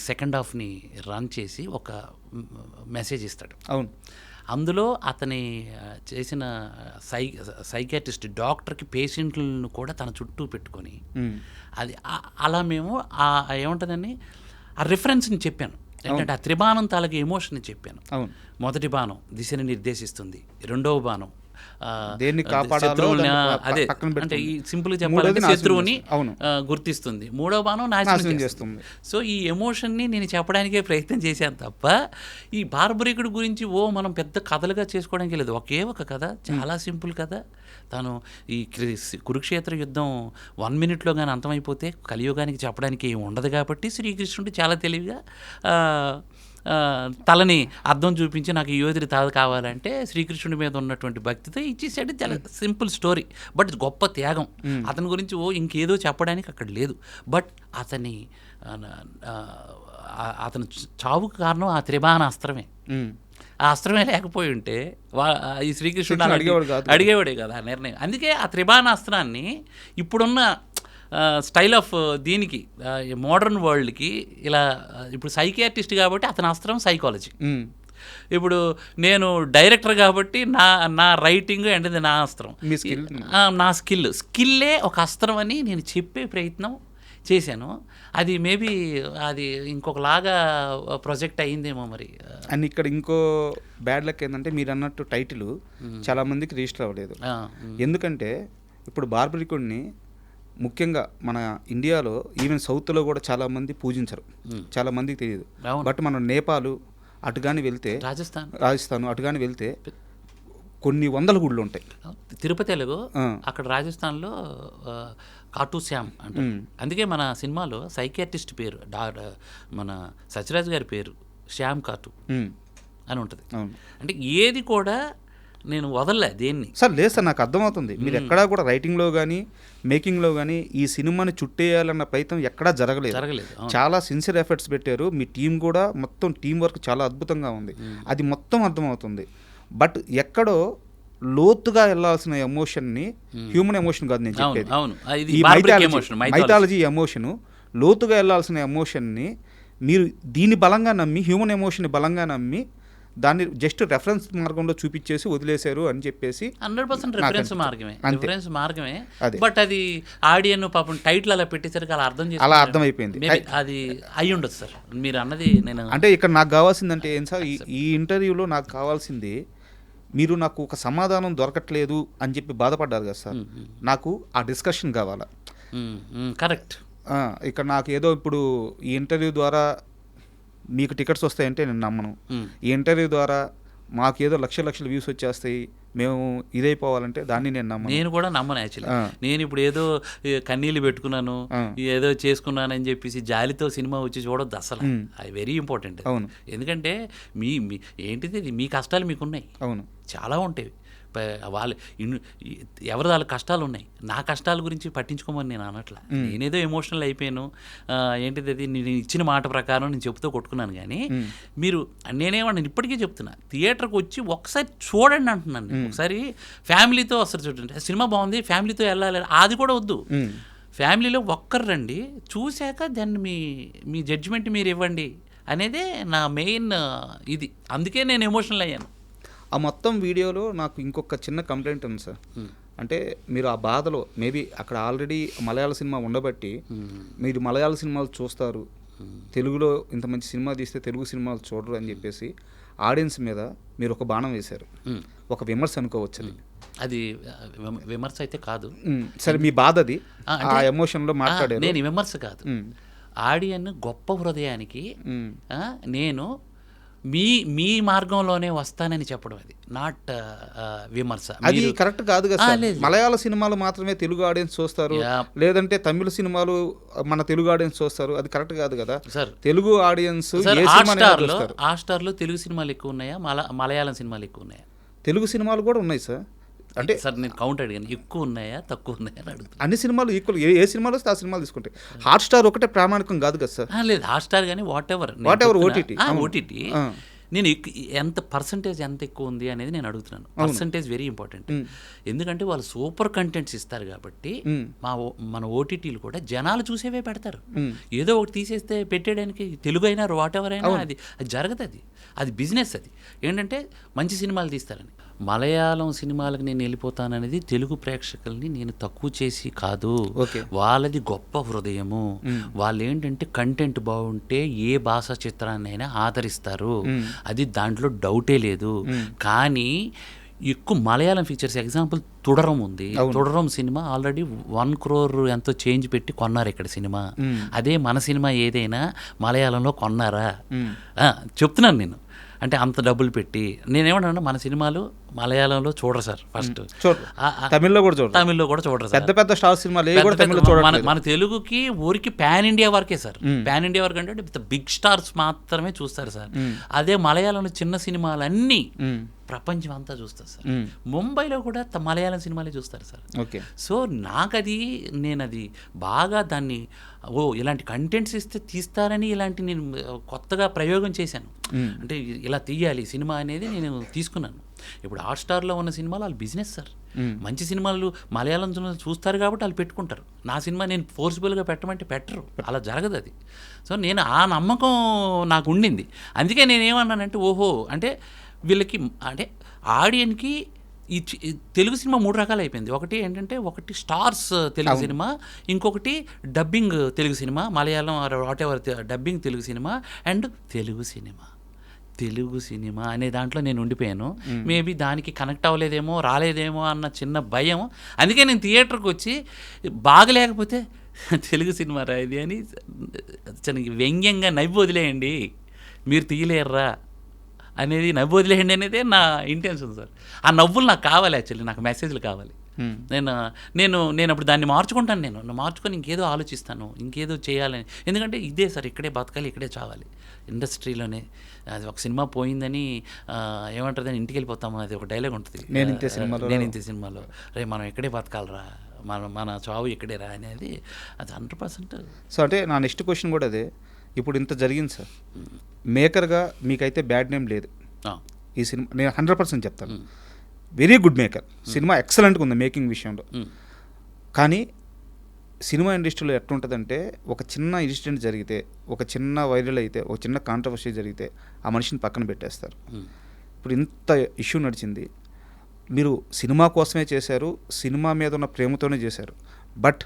సెకండ్ హాఫ్ని రన్ చేసి ఒక మెసేజ్ ఇస్తాడు. అవును. అందులో అతని చేసిన సైకియాట్రిస్ట్ డాక్టర్కి పేషెంట్లను కూడా తన చుట్టూ పెట్టుకొని అది అలా మేము ఏముంటుందని ఆ రిఫరెన్స్ని చెప్పాను. ఏంటంటే ఆ త్రిబాణం తాలూకు ఎమోషన్ని చెప్పాను. మొదటి బాణం దిశని నిర్దేశిస్తుంది, రెండవ బాణం శత్రువుని, అదే అంటే ఈ సింపుల్ చెప్పాలంటే శత్రువుని గుర్తిస్తుంది, మూడవ బాణం నాశనం చేస్తుంది. సో ఈ ఎమోషన్ని నేను చెప్పడానికే ప్రయత్నం చేశాను తప్ప ఈ బార్బరికుడి గురించి మనం పెద్ద కథలుగా చేసుకోవడానికి లేదు. ఒకే ఒక కథ, చాలా సింపుల్ కథ. తను ఈ కురుక్షేత్ర యుద్ధం 1 minute కానీ అంతమైపోతే కలియుగానికి చెప్పడానికి ఏమి ఉండదు కాబట్టి శ్రీకృష్ణుడు చాలా తెలివిగా తలని అర్థం చూపించి నాకు ఈ యోధుడి తాత కావాలంటే శ్రీకృష్ణుడి మీద ఉన్నటువంటి భక్తితో ఇచ్చేసాడు. చాలా సింపుల్ స్టోరీ, బట్ గొప్ప త్యాగం. అతని గురించి ఇంకేదో చెప్పడానికి అక్కడ లేదు. బట్ అతని చావుకు కారణం ఆ త్రిబాణ అస్త్రమే. ఆ అస్త్రమే లేకపోయి ఉంటే ఈ శ్రీకృష్ణుడు అడిగేవాడే కదా ఆ నిర్ణయం. అందుకే ఆ త్రిబాణ అస్త్రాన్ని ఇప్పుడున్న స్టైల్ ఆఫ్ దీనికి మోడర్న్ వరల్డ్కి ఇలా ఇప్పుడు సైకియాట్రిస్ట్ కాబట్టి అతని అస్త్రం సైకాలజీ. ఇప్పుడు నేను డైరెక్టర్ కాబట్టి నా రైటింగ్ అంటే నా అస్త్రం, నా స్కిల్లే ఒక అస్త్రం అని నేను చెప్పే ప్రయత్నం చేశాను. అది మేబీ అది ఇంకొకలాగా ప్రొజెక్ట్ అయ్యిందేమో మరి. అండ్ ఇక్కడ ఇంకో బ్యాడ్ లక్ ఏంటంటే మీరు అన్నట్టు టైటిల్ చాలామందికి రిజిస్టర్ అవ్వలేదు. ఎందుకంటే ఇప్పుడు బార్బరికుడిని ముఖ్యంగా మన ఇండియాలో ఈవెన్ సౌత్లో కూడా చాలామంది పూజించరు, చాలామందికి తెలియదు. బట్ మనం నేపాల్ అటుగాని వెళ్తే, రాజస్థాన్ అటుగాని వెళ్తే కొన్ని వందల గుళ్ళు ఉంటాయి. తిరుపతి అక్కడ రాజస్థాన్లో కాటు శ్యామ్ అంటే, అందుకే మన సినిమాలో సైకియాట్రిస్ట్ పేరు మన సత్యరాజ్ గారి పేరు శ్యామ్ కాటు అని ఉంటుంది. అంటే ఏది కూడా నేను వదలలే దేన్ని. సార్ లేదు సార్, నాకు అర్థమవుతుంది. మీరు ఎక్కడా కూడా రైటింగ్లో కానీ మేకింగ్లో కానీ ఈ సినిమాని చుట్టేయాలన్న ప్రయత్నం ఎక్కడా జరగలేదు. చాలా సిన్సియర్ ఎఫర్ట్స్ పెట్టారు. మీ టీం కూడా మొత్తం టీం వర్క్ చాలా అద్భుతంగా ఉంది, అది మొత్తం అర్థమవుతుంది. బట్ ఎక్కడో లోతుగా వెళ్ళాల్సిన ఎమోషన్ని, హ్యూమన్ ఎమోషన్ కాదు నేను చెప్పేది, ఈ మైథాలజీ ఎమోషను, లోతుగా వెళ్ళాల్సిన ఎమోషన్ని మీరు దీన్ని బలంగా నమ్మి, హ్యూమన్ ఎమోషన్ని బలంగా నమ్మి దాన్ని జస్ట్ రెఫరెన్స్ మార్గంలో చూపించేసి వదిలేశారు అని చెప్పేసి. 100% రిఫరెన్స్ మార్గమే. బట్ అది ఆడియన్ పాపం టైటిల్ అలా పెట్టేసరికి అలా అర్థమైపోయింది. అది అయి ఉండదు సార్ మీరు అన్నది. నేను అంటే ఇక్కడ నాకు కావాల్సిందంటే ఏం సార్, ఈ ఇంటర్వ్యూలో నాకు కావాల్సింది మీరు నాకు ఒక సమాధానం దొరకట్లేదు అని చెప్పి బాధపడ్డారు కదా సార్, నాకు ఆ డిస్కషన్ కావాలా. కరెక్ట్. ఇక్కడ నాకు ఏదో ఇప్పుడు ఈ ఇంటర్వ్యూ ద్వారా మీకు టికెట్స్ వస్తాయంటే నేను నమ్మను. ఈ ఇంటర్వ్యూ ద్వారా మాకు ఏదో లక్షల వ్యూస్ వచ్చేస్తాయి, మేము ఇదైపోవాలంటే దాన్ని నేను కూడా నమ్మను. యాక్చువల్లీ నేను ఇప్పుడు ఏదో కన్నీళ్ళు పెట్టుకున్నాను, ఏదో చేసుకున్నానని చెప్పేసి జాలితో సినిమా వచ్చి చూడొద్దు అసలు. అది వెరీ ఇంపార్టెంట్. అవును. ఎందుకంటే ఏంటిది మీ కష్టాలు మీకున్నాయి. అవును, చాలా ఉంటాయి. వాళ్ళ కష్టాలు ఉన్నాయి. నా కష్టాల గురించి పట్టించుకోమని నేను అనట్లా. నేనేదో ఎమోషనల్ అయిపోయాను. ఏంటిది అది నేను ఇచ్చిన మాట ప్రకారం నేను చెప్తూ కొట్టుకున్నాను. కానీ మీరు నేనేమన్నా ఇప్పటికీ చెప్తున్నా, థియేటర్కి వచ్చి ఒకసారి చూడండి అంటున్నాను. ఒకసారి ఫ్యామిలీతో వస్తారు చూడండి, సినిమా బాగుంది ఫ్యామిలీతో వెళ్ళాలి, అది కూడా వద్దు. ఫ్యామిలీలో ఒక్కరు రండి, చూశాక దాన్ని మీ జడ్జిమెంట్ మీరు ఇవ్వండి అనేదే నా మెయిన్ ఇది. అందుకే నేను ఎమోషనల్ అయ్యాను. ఆ మొత్తం వీడియోలో నాకు ఇంకొక చిన్న కంప్లైంట్ ఉంది సార్. అంటే మీరు ఆ బాధలో మేబీ అక్కడ ఆల్రెడీ మలయాళ సినిమా ఉండబట్టి మీరు మలయాళ సినిమాలు చూస్తారు, తెలుగులో ఇంత మంచి సినిమా తీస్తే తెలుగు సినిమాలు చూడరు అని చెప్పేసి ఆడియన్స్ మీద మీరు ఒక బాణం వేశారు. ఒక విమర్శ అనుకోవచ్చు. అది విమర్శ అయితే కాదు. సరే, మీ బాధ అది, ఆ ఎమోషన్లో మాట్లాడారు. నేను విమర్శ కాదు, ఆడియన్ గొప్ప హృదయానికి నేను మీ మార్గంలోనే వస్తానని చెప్పడం, అది నాట్ విమర్శ. అది కరెక్ట్ కాదు కదా. మలయాళ సినిమాలు మాత్రమే తెలుగు ఆడియన్స్ చూస్తారు, లేదంటే తమిళ సినిమాలు మన తెలుగు ఆడియన్స్ చూస్తారు, అది కరెక్ట్ కాదు కదా సార్. తెలుగు ఆడియన్స్ హాట్‌స్టార్లో తెలుగు సినిమాలు ఎక్కువ ఉన్నాయా, మలయాళం సినిమాలు ఎక్కువ ఉన్నాయా? తెలుగు సినిమాలు కూడా ఉన్నాయి సార్. అంటే సార్ నేను కౌంట్ అడిగాను, ఎక్కువ ఉన్నాయా తక్కువ ఉన్నాయా అని అడుగుతాను. అన్ని సినిమాలు ఈక్వల్, ఏ సినిమాలు వస్తే ఆ సినిమాలు తీసుకుంటే. హాట్‌స్టార్ ఒకటే ప్రామాణికం కాదు కదా సార్. లేదు, హాట్‌స్టార్ కానీ వాట్ ఎవర్ ఓటీటీ నేను ఎంత పర్సంటేజ్ ఎంత ఎక్కువ ఉంది అనేది నేను అడుగుతున్నాను. Percentage very important. ఎందుకంటే వాళ్ళు సూపర్ కంటెంట్స్ ఇస్తారు కాబట్టి మన ఓటీటీలు కూడా జనాలు చూసేవే పెడతారు. ఏదో ఒకటి తీసేస్తే పెట్టేయడానికి తెలుగు అయినా వాట్ ఎవర్ అయినా అది జరగదు. అది బిజినెస్. అది ఏంటంటే మంచి సినిమాలు తీస్తారని. మలయాళం సినిమాలకు నేను వెళ్ళిపోతాననేది తెలుగు ప్రేక్షకుల్ని నేను తక్కువ చేసి కాదు. వాళ్ళది గొప్ప హృదయము. వాళ్ళు ఏంటంటే కంటెంట్ బాగుంటే ఏ భాషా చిత్రాన్నైనా ఆదరిస్తారు. అది దాంట్లో డౌటే లేదు. కానీ ఎక్కువ మలయాళం ఫీచర్స్ ఎగ్జాంపుల్ తుడరం ఉంది. తుడరం సినిమా ఆల్రెడీ 1 crore ఎంతో చేంజ్ పెట్టి కొన్నారు ఇక్కడ సినిమా. అదే మన సినిమా ఏదైనా మలయాళంలో కొన్నారా? చెప్తున్నాను నేను. అంటే అంత డబ్బులు పెట్టి నేనేమంటాను, మన సినిమాలు మలయాళంలో చూడరు సార్. ఫస్ట్ తమిళ్లో కూడా చూడరు సార్. పెద్ద పెద్ద స్టార్ సినిమాలు మన తెలుగుకి ఊరికి పాన్ ఇండియా వరకే సార్. పాన్ ఇండియా వరకు అంటే బిగ్ స్టార్స్ మాత్రమే చూస్తారు సార్. అదే మలయాళంలో చిన్న సినిమాలన్నీ ప్రపంచం అంతా చూస్తారు సార్. ముంబైలో కూడా మలయాళం సినిమాలే చూస్తారు సార్. సో నేను అది బాగా దాన్ని ఇలాంటి కంటెంట్స్ ఇస్తే తీస్తారని ఇలాంటి నేను కొత్తగా ప్రయోగం చేశాను. అంటే ఇలా తీయాలి సినిమా అనేది నేను తీసుకున్నాను. ఇప్పుడు హాట్స్టార్లో ఉన్న సినిమాలు వాళ్ళు బిజినెస్ సార్. మంచి సినిమాలు మలయాళం చూస్తారు కాబట్టి వాళ్ళు పెట్టుకుంటారు. నా సినిమా నేను ఫోర్స్ఫుల్గా పెట్టమంటే పెట్టరు. అలా జరగదు అది. సో నేను ఆ నమ్మకం నాకు ఉండింది. అందుకే నేనేమన్నానంటే ఓహో అంటే వీళ్ళకి అంటే ఆడియన్కి ఈ తెలుగు సినిమా 3 రకాలు అయిపోయింది. ఒకటి స్టార్స్ తెలుగు సినిమా, ఇంకొకటి dubbing Telugu cinema, Malayalam what ever dubbing Telugu cinema, and Telugu cinema అనే దాంట్లో నేను ఉండిపోయాను. మేబీ దానికి కనెక్ట్ అవ్వలేదేమో రాలేదేమో అన్న చిన్న భయం. అందుకే నేను థియేటర్కి వచ్చి బాగలేకపోతే తెలుగు సినిమా రా ఇది అని వ్యంగ్యంగా నవ్వి వదిలేయండి, మీరు తీయలేర్రా అనేది నవ్వు వదిలేయండి అనేదే నా ఇంటెన్షన్ సార్. ఆ నవ్వులు నాకు కావాలి. యాక్చువల్లీ నాకు మెసేజ్లు కావాలి. నేను అప్పుడు దాన్ని మార్చుకుంటాను. నేను మార్చుకొని ఇంకేదో ఆలోచిస్తాను, ఇంకేదో చేయాలని. ఎందుకంటే ఇదే సార్, ఇక్కడే బతకాలి, ఇక్కడే చావాలి ఇండస్ట్రీలోనే. అది ఒక సినిమా పోయిందని ఏమంటారు ఇంటికి వెళ్ళిపోతాము, అది ఒక డైలాగ్ ఉంటుంది నేను ఇంతే సినిమాలో. రే మనం ఇక్కడే బతకాలరా, మన చావు ఇక్కడే రా అనేది అది 100%. సో అంటే నా నెక్స్ట్ క్వశ్చన్ కూడా అదే. ఇప్పుడు ఇంత జరిగింది సార్, మేకర్గా మీకైతే బ్యాడ్ నేమ్ లేదు ఈ సినిమా, నేను 100% చెప్తాను. వెరీ గుడ్ మేకర్, సినిమా ఎక్సలెంట్గా ఉంది మేకింగ్ విషయంలో. కానీ సినిమా ఇండస్ట్రీలో ఎట్లుంటుందంటే ఒక చిన్న ఇన్సిడెంట్ జరిగితే, ఒక చిన్న వైరల్ అయితే, ఒక చిన్న కాంట్రవర్సీ జరిగితే ఆ మనిషిని పక్కన పెట్టేస్తారు. ఇప్పుడు ఇంత ఇష్యూ నడిచింది, మీరు సినిమా కోసమే చేశారు, సినిమా మీద ఉన్న ప్రేమతోనే చేశారు. బట్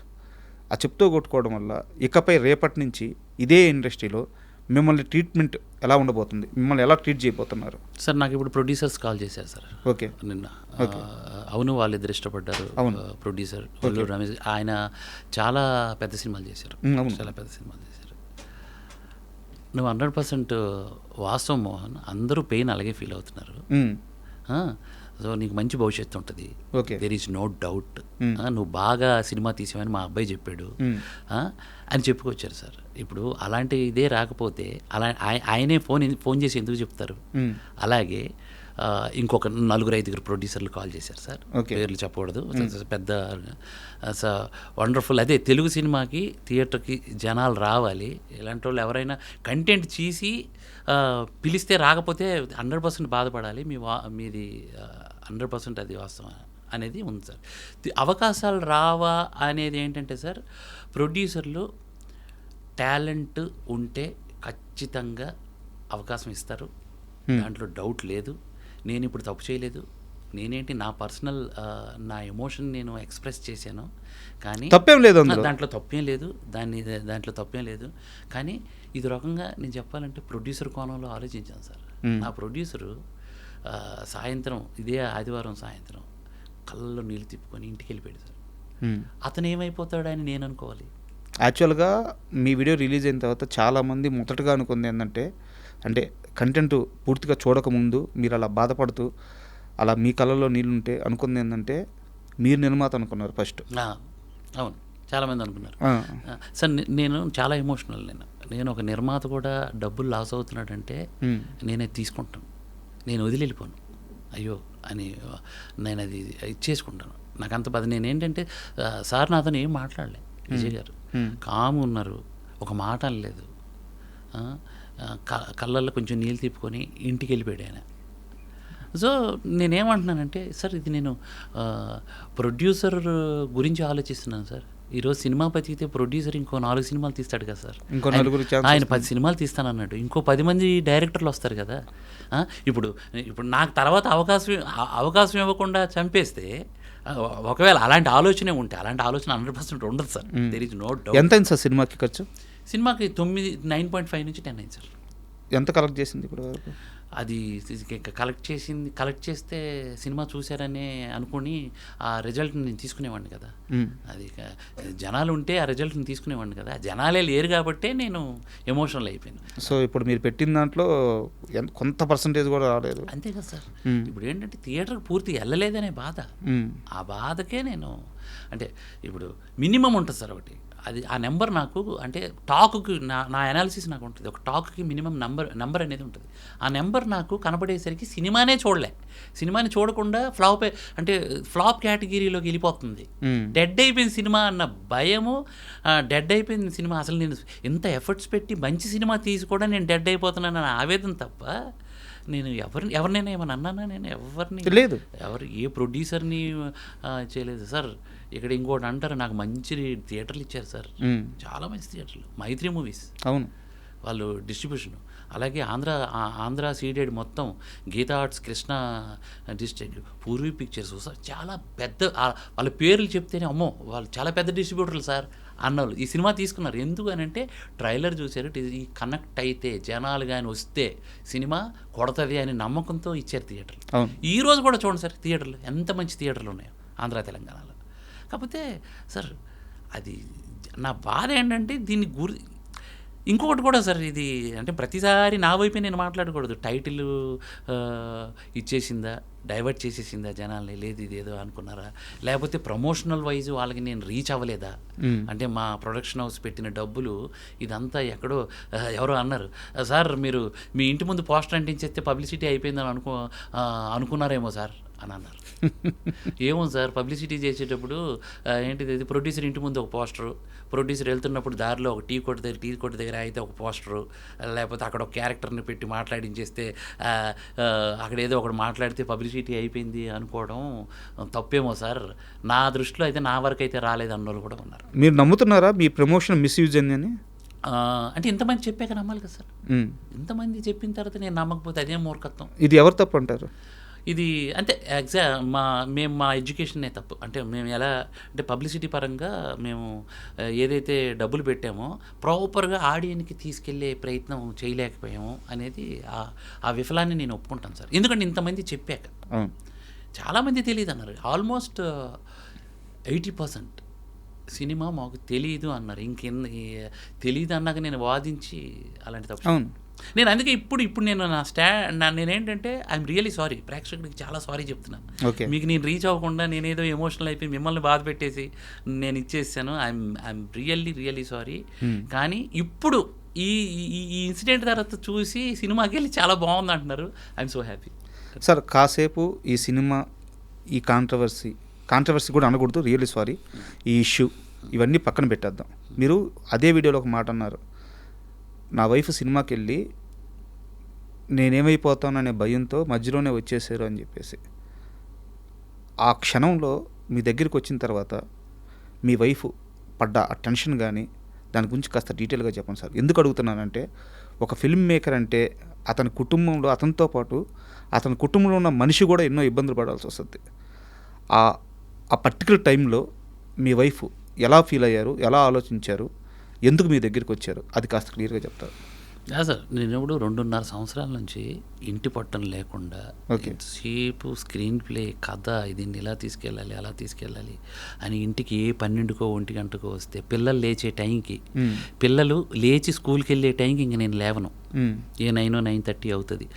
ఆ చెప్తూ కొట్టుకోవడం వల్ల ఇకపై రేపటి నుంచి ఇదే ఇండస్ట్రీలో మిమ్మల్ని ట్రీట్మెంట్ ఎలా ఉండబోతుంది, మిమ్మల్ని ఎలా ట్రీట్ చేయబోతున్నారు సార్? నాకు ఇప్పుడు ప్రొడ్యూసర్స్ కాల్ చేశారు సార్. ఓకే, నిన్న. అవును, వాళ్ళిద్దరు ఇష్టపడ్డారు. ప్రొడ్యూసర్ ఒల్లూరు రమేష్, ఆయన చాలా పెద్ద సినిమాలు చేశారు. నువ్వు 100% వాస్తవం మోహన్. అందరూ పెయిన్ అలాగే ఫీల్ అవుతున్నారు. సో నీకు మంచి భవిష్యత్తు ఉంటుంది, దెర్ ఈజ్ నో డౌట్. నువ్వు బాగా సినిమా తీసావని మా అబ్బాయి చెప్పాడు అని చెప్పుకొచ్చారు సార్. ఇప్పుడు అలాంటి ఇదే రాకపోతే ఆయనే ఫోన్ చేసి ఎందుకు చెప్తారు? అలాగే ఇంకొక 4-5 ప్రొడ్యూసర్లు కాల్ చేశారు సార్, పేర్లు చెప్పకూడదు, పెద్ద వండర్ఫుల్. అదే తెలుగు సినిమాకి థియేటర్కి జనాలు రావాలి. ఇలాంటి వాళ్ళు ఎవరైనా కంటెంట్ చేసి పిలిస్తే రాకపోతే 100% బాధపడాలి. మీది 100% అది వాస్తవం అనేది ఉంది సార్. అవకాశాలు రావా అనేది ఏంటంటే సార్, ప్రొడ్యూసర్లు టాలెంట్ ఉంటే ఖచ్చితంగా అవకాశం ఇస్తారు, దాంట్లో డౌట్ లేదు. నేను ఇప్పుడు తప్పు చేయలేదు. నేనేంటి నా పర్సనల్ నా ఎమోషన్ నేను ఎక్స్ప్రెస్ చేశాను, కానీ తప్పేం లేదు, దాంట్లో తప్పేం లేదు. కానీ ఇది రకంగా నేను చెప్పాలంటే ప్రొడ్యూసర్ కోణంలో ఆలోచించాను సార్. నా ప్రొడ్యూసరు సాయంత్రం, ఇదే ఆదివారం సాయంత్రం కళ్ళలో నీళ్ళు తిప్పుకొని ఇంటికి వెళ్ళిపోయాడు సార్. అతను ఏమైపోతాడని నేను అనుకోవాలి. యాక్చువల్గా మీ వీడియో రిలీజ్ అయిన తర్వాత చాలామంది మొదటగా అనుకుంది ఏంటంటే, అంటే కంటెంట్ పూర్తిగా చూడకముందు మీరు అలా బాధపడుతూ అలా మీ కళ్ళలో నీళ్ళుంటే అనుకుంది ఏంటంటే మీరు నిర్మాత అనుకున్నారు ఫస్ట్. అవును, చాలామంది అనుకున్నారు సార్. నేను చాలా ఎమోషనల్. నేను ఒక నిర్మాత కూడా డబ్బులు లాస్ అవుతున్నాడంటే నేనే తీసుకుంటాను, నేను వదిలి వెళ్ళిపోను. అయ్యో అని నేను అది ఇచ్చేసుకుంటాను. నాకు అంత బాధ. నేనేంటంటే సార్ నాతో ఏం మాట్లాడలే, విజయ్ గారు కాము ఉన్నారు, ఒక మాట అనలేదు. కళ్ళల్లో కొంచెం నీళ్ళు తిప్పుకొని ఇంటికి వెళ్ళిపోయాడు ఆయన. సో నేనేమంటున్నానంటే సార్ ఇది నేను ప్రొడ్యూసర్ గురించి ఆలోచిస్తున్నాను సార్. ఈరోజు సినిమా బతికితే ప్రొడ్యూసర్ ఇంకో 4 సినిమాలు తీస్తాడు కదా సార్. ఆయన 10 సినిమాలు తీస్తానన్నాడు, ఇంకో 10 మంది డైరెక్టర్లు వస్తారు కదా. ఇప్పుడు నాకు తర్వాత అవకాశం ఇవ్వకుండా చంపేస్తే, ఒకవేళ అలాంటి ఆలోచనే ఉంటే, అలాంటి ఆలోచన 100% ఉండదు sir. There is no doubt. ఎంత అయింది సార్ సినిమాకి ఖర్చు? సినిమాకి 9.5 నుంచి 10 అయింది సార్. ఎంత కలెక్ట్ చేసింది ఇప్పుడు వరకు? అది కలెక్ట్ చేస్తే సినిమా చూశారనే అనుకుని ఆ రిజల్ట్ని నేను తీసుకునేవాడిని కదా. అది జనాలు ఉంటే ఆ రిజల్ట్ని తీసుకునేవాడిని కదా. జనాలే లేరు కాబట్టే నేను ఎమోషనల్ అయిపోయాను. సో ఇప్పుడు మీరు పెట్టిన దాంట్లో కొంత పర్సంటేజ్ కూడా రాలేదు. అంతే కదా సార్. ఇప్పుడు ఏంటంటే థియేటర్కి పూర్తి వెళ్ళలేదనే బాధ. ఆ బాధకే నేను అంటే ఇప్పుడు మినిమం ఉంటుంది సార్ ఒకటి, అది ఆ నెంబర్ నాకు అంటే టాక్కి నా అనాలిసిస్ నాకు ఉంటుంది. ఒక టాక్కి మినిమం నెంబర్ అనేది ఉంటుంది. ఆ నెంబర్ నాకు కనపడేసరికి సినిమానే సినిమాని చూడకుండా ఫ్లాప్ కేటగిరీలోకి వెళ్ళిపోతుంది. డెడ్ అయిపోయిన సినిమా అన్న భయము, డెడ్ అయిపోయిన సినిమా అసలు నేను ఎంత ఎఫర్ట్స్ పెట్టి మంచి సినిమా తీసి కూడా నేను డెడ్ అయిపోతున్నానన్న ఆవేదన తప్ప నేను ఎవరినైనా ఏమన్నా అన్నానా? నేను ఎవరిని లేదు, ఏ ప్రొడ్యూసర్ని చేయలేదు సార్. ఇక్కడ ఇంకోటి అంటారు, నాకు మంచి థియేటర్లు ఇచ్చారు సార్, చాలా మంచి థియేటర్లు. మైత్రి మూవీస్, అవును, వాళ్ళు డిస్ట్రిబ్యూషన్. అలాగే ఆంధ్ర సీడెడ్ మొత్తం, Geetha arts Krishna district, Purvi pictures sir, చాలా పెద్ద వాళ్ళ పేర్లు చెప్తేనే అమ్మో వాళ్ళు చాలా పెద్ద డిస్ట్రిబ్యూటర్లు సార్ అన్నవాళ్ళు ఈ సినిమా తీసుకున్నారు. ఎందుకు అని అంటే ట్రైలర్ చూశారు, ఈ కనెక్ట్ అయితే జనాలు కానీ వస్తే సినిమా కొడతది అని నమ్మకంతో ఇచ్చారు థియేటర్లు. ఈ రోజు కూడా చూడండి సార్ థియేటర్లు ఎంత మంచి థియేటర్లు ఉన్నాయో ఆంధ్ర తెలంగాణలో. కాకపోతే సార్ అది నా బాధ ఏంటంటే దీన్ని ఇంకొకటి కూడా సార్, ఇది అంటే ప్రతిసారి నా వైపే నేను మాట్లాడకూడదు. టైటిల్ ఇచ్చేసిందా, డైవర్ట్ చేసేసిందా జనాల్ని, లేదు ఇదేదో అనుకున్నారా, లేకపోతే ప్రమోషనల్ వైజ్ వాళ్ళకి నేను రీచ్ అవ్వలేదా, అంటే మా ప్రొడక్షన్ హౌస్ పెట్టిన డబ్బులు ఇదంతా ఎక్కడో ఎవరో అన్నారు సార్, మీరు మీ ఇంటి ముందు పోస్టర్ అంటించేస్తే పబ్లిసిటీ అయిపోయిందని అనుకున్నారేమో సార్ అని అన్నారు. ఏమో సార్, పబ్లిసిటీ చేసేటప్పుడు ఏంటిది, ప్రొడ్యూసర్ ఇంటి ముందు ఒక పోస్టరు, ప్రొడ్యూసర్ వెళ్తున్నప్పుడు దారిలో ఒక టీ కొట్టు దగ్గర అయితే ఒక పోస్టరు, లేకపోతే అక్కడ ఒక క్యారెక్టర్ని పెట్టి మాట్లాడించేస్తే అక్కడ ఏదో ఒకటి మాట్లాడితే పబ్లిసిటీ అయిపోయింది అనుకోవడం తప్పేమో సార్. నా దృష్టిలో అయితే నా వరకు అయితే రాలేదు అన్నోళ్ళు కూడా ఉన్నారు. మీరు నమ్ముతున్నారా మీ ప్రమోషన్ మిస్యూజ్ అని? అంటే ఇంతమంది చెప్పాక నమ్మాలి కదా సార్. ఇంతమంది చెప్పిన తర్వాత నేను నమ్మకపోతే అదే మూర్ఖత్వం. ఇది ఎవరు తప్పు అంటారు? ఇది అంటే మేము మా ఎడ్యుకేషన్నే తప్పు. అంటే మేము ఎలా అంటే పబ్లిసిటీ పరంగా మేము ఏదైతే డబ్బులు పెట్టామో ప్రాపర్గా ఆడియన్కి తీసుకెళ్లే ప్రయత్నం చేయలేకపోయాము అనేది ఆ విఫలాన్ని నేను ఒప్పుకుంటాను సార్. ఎందుకంటే ఇంతమంది చెప్పాక చాలామంది తెలియదు అన్నారు. ఆల్మోస్ట్ 80% సినిమా మాకు తెలియదు అన్నారు. తెలియదు అన్నాక నేను వాదించి అలాంటి తప్పు. నేను అందుకే ఇప్పుడు నేను నేనేంటంటే ఐఎమ్ రియలీ సారీ, ప్రేక్షకుడికి చాలా సారీ చెప్తున్నాను. మీకు నేను రీచ్ అవ్వకుండా నేనేదో ఎమోషనల్ అయిపోయి మిమ్మల్ని బాధ పెట్టేసి నేను ఇచ్చేసాను. I'm really sorry. కానీ ఇప్పుడు ఈ ఇన్సిడెంట్ తర్వాత చూసి సినిమాకి వెళ్ళి చాలా బాగుంది అంటున్నారు. I'm so happy sir. కాసేపు ఈ సినిమా, ఈ కాంట్రవర్సీ కూడా అనకూడదు, రియల్లీ సారీ, ఈ ఇష్యూ ఇవన్నీ పక్కన పెట్టేద్దాం. మీరు అదే వీడియోలో ఒక మాట అన్నారు, నా వైఫ్ సినిమాకి వెళ్ళి నేనేమైపోతాననే భయంతో మధ్యలోనే వచ్చేసారు అని చెప్పేసి. ఆ క్షణంలో మీ దగ్గరికి వచ్చిన తర్వాత మీ వైఫ్ పడ్డ ఆ టెన్షన్ కానీ దాని గురించి కాస్త డీటెయిల్గా చెప్పండి సార్. ఎందుకు అడుగుతున్నానంటే, ఒక ఫిల్మ్ మేకర్ అంటే అతని కుటుంబంలో, అతనితో పాటు అతని కుటుంబంలో ఉన్న మనిషి కూడా ఎన్నో ఇబ్బందులు పడాల్సి వస్తుంది. ఆ పర్టికులర్ టైంలో మీ వైఫ్ ఎలా ఫీల్ అయ్యారు, ఎలా ఆలోచించారు, ఎందుకు మీ దగ్గరికి వచ్చారు, అది కాస్త క్లియర్గా చెప్తారు. సార్, నేను ఇప్పుడు 2.5 సంవత్సరాల నుంచి ఇంటి పట్టం లేకుండా సేపు స్క్రీన్ ప్లే, కథ, దీన్ని ఇలా తీసుకెళ్ళాలి అలా తీసుకెళ్ళాలి అని ఇంటికి 12కో 1 గంటకో వస్తే పిల్లలు లేచే టైంకి, పిల్లలు లేచి స్కూల్కి వెళ్ళే టైంకి ఇంక నేను లేవను. 9:30 అవుతుంది.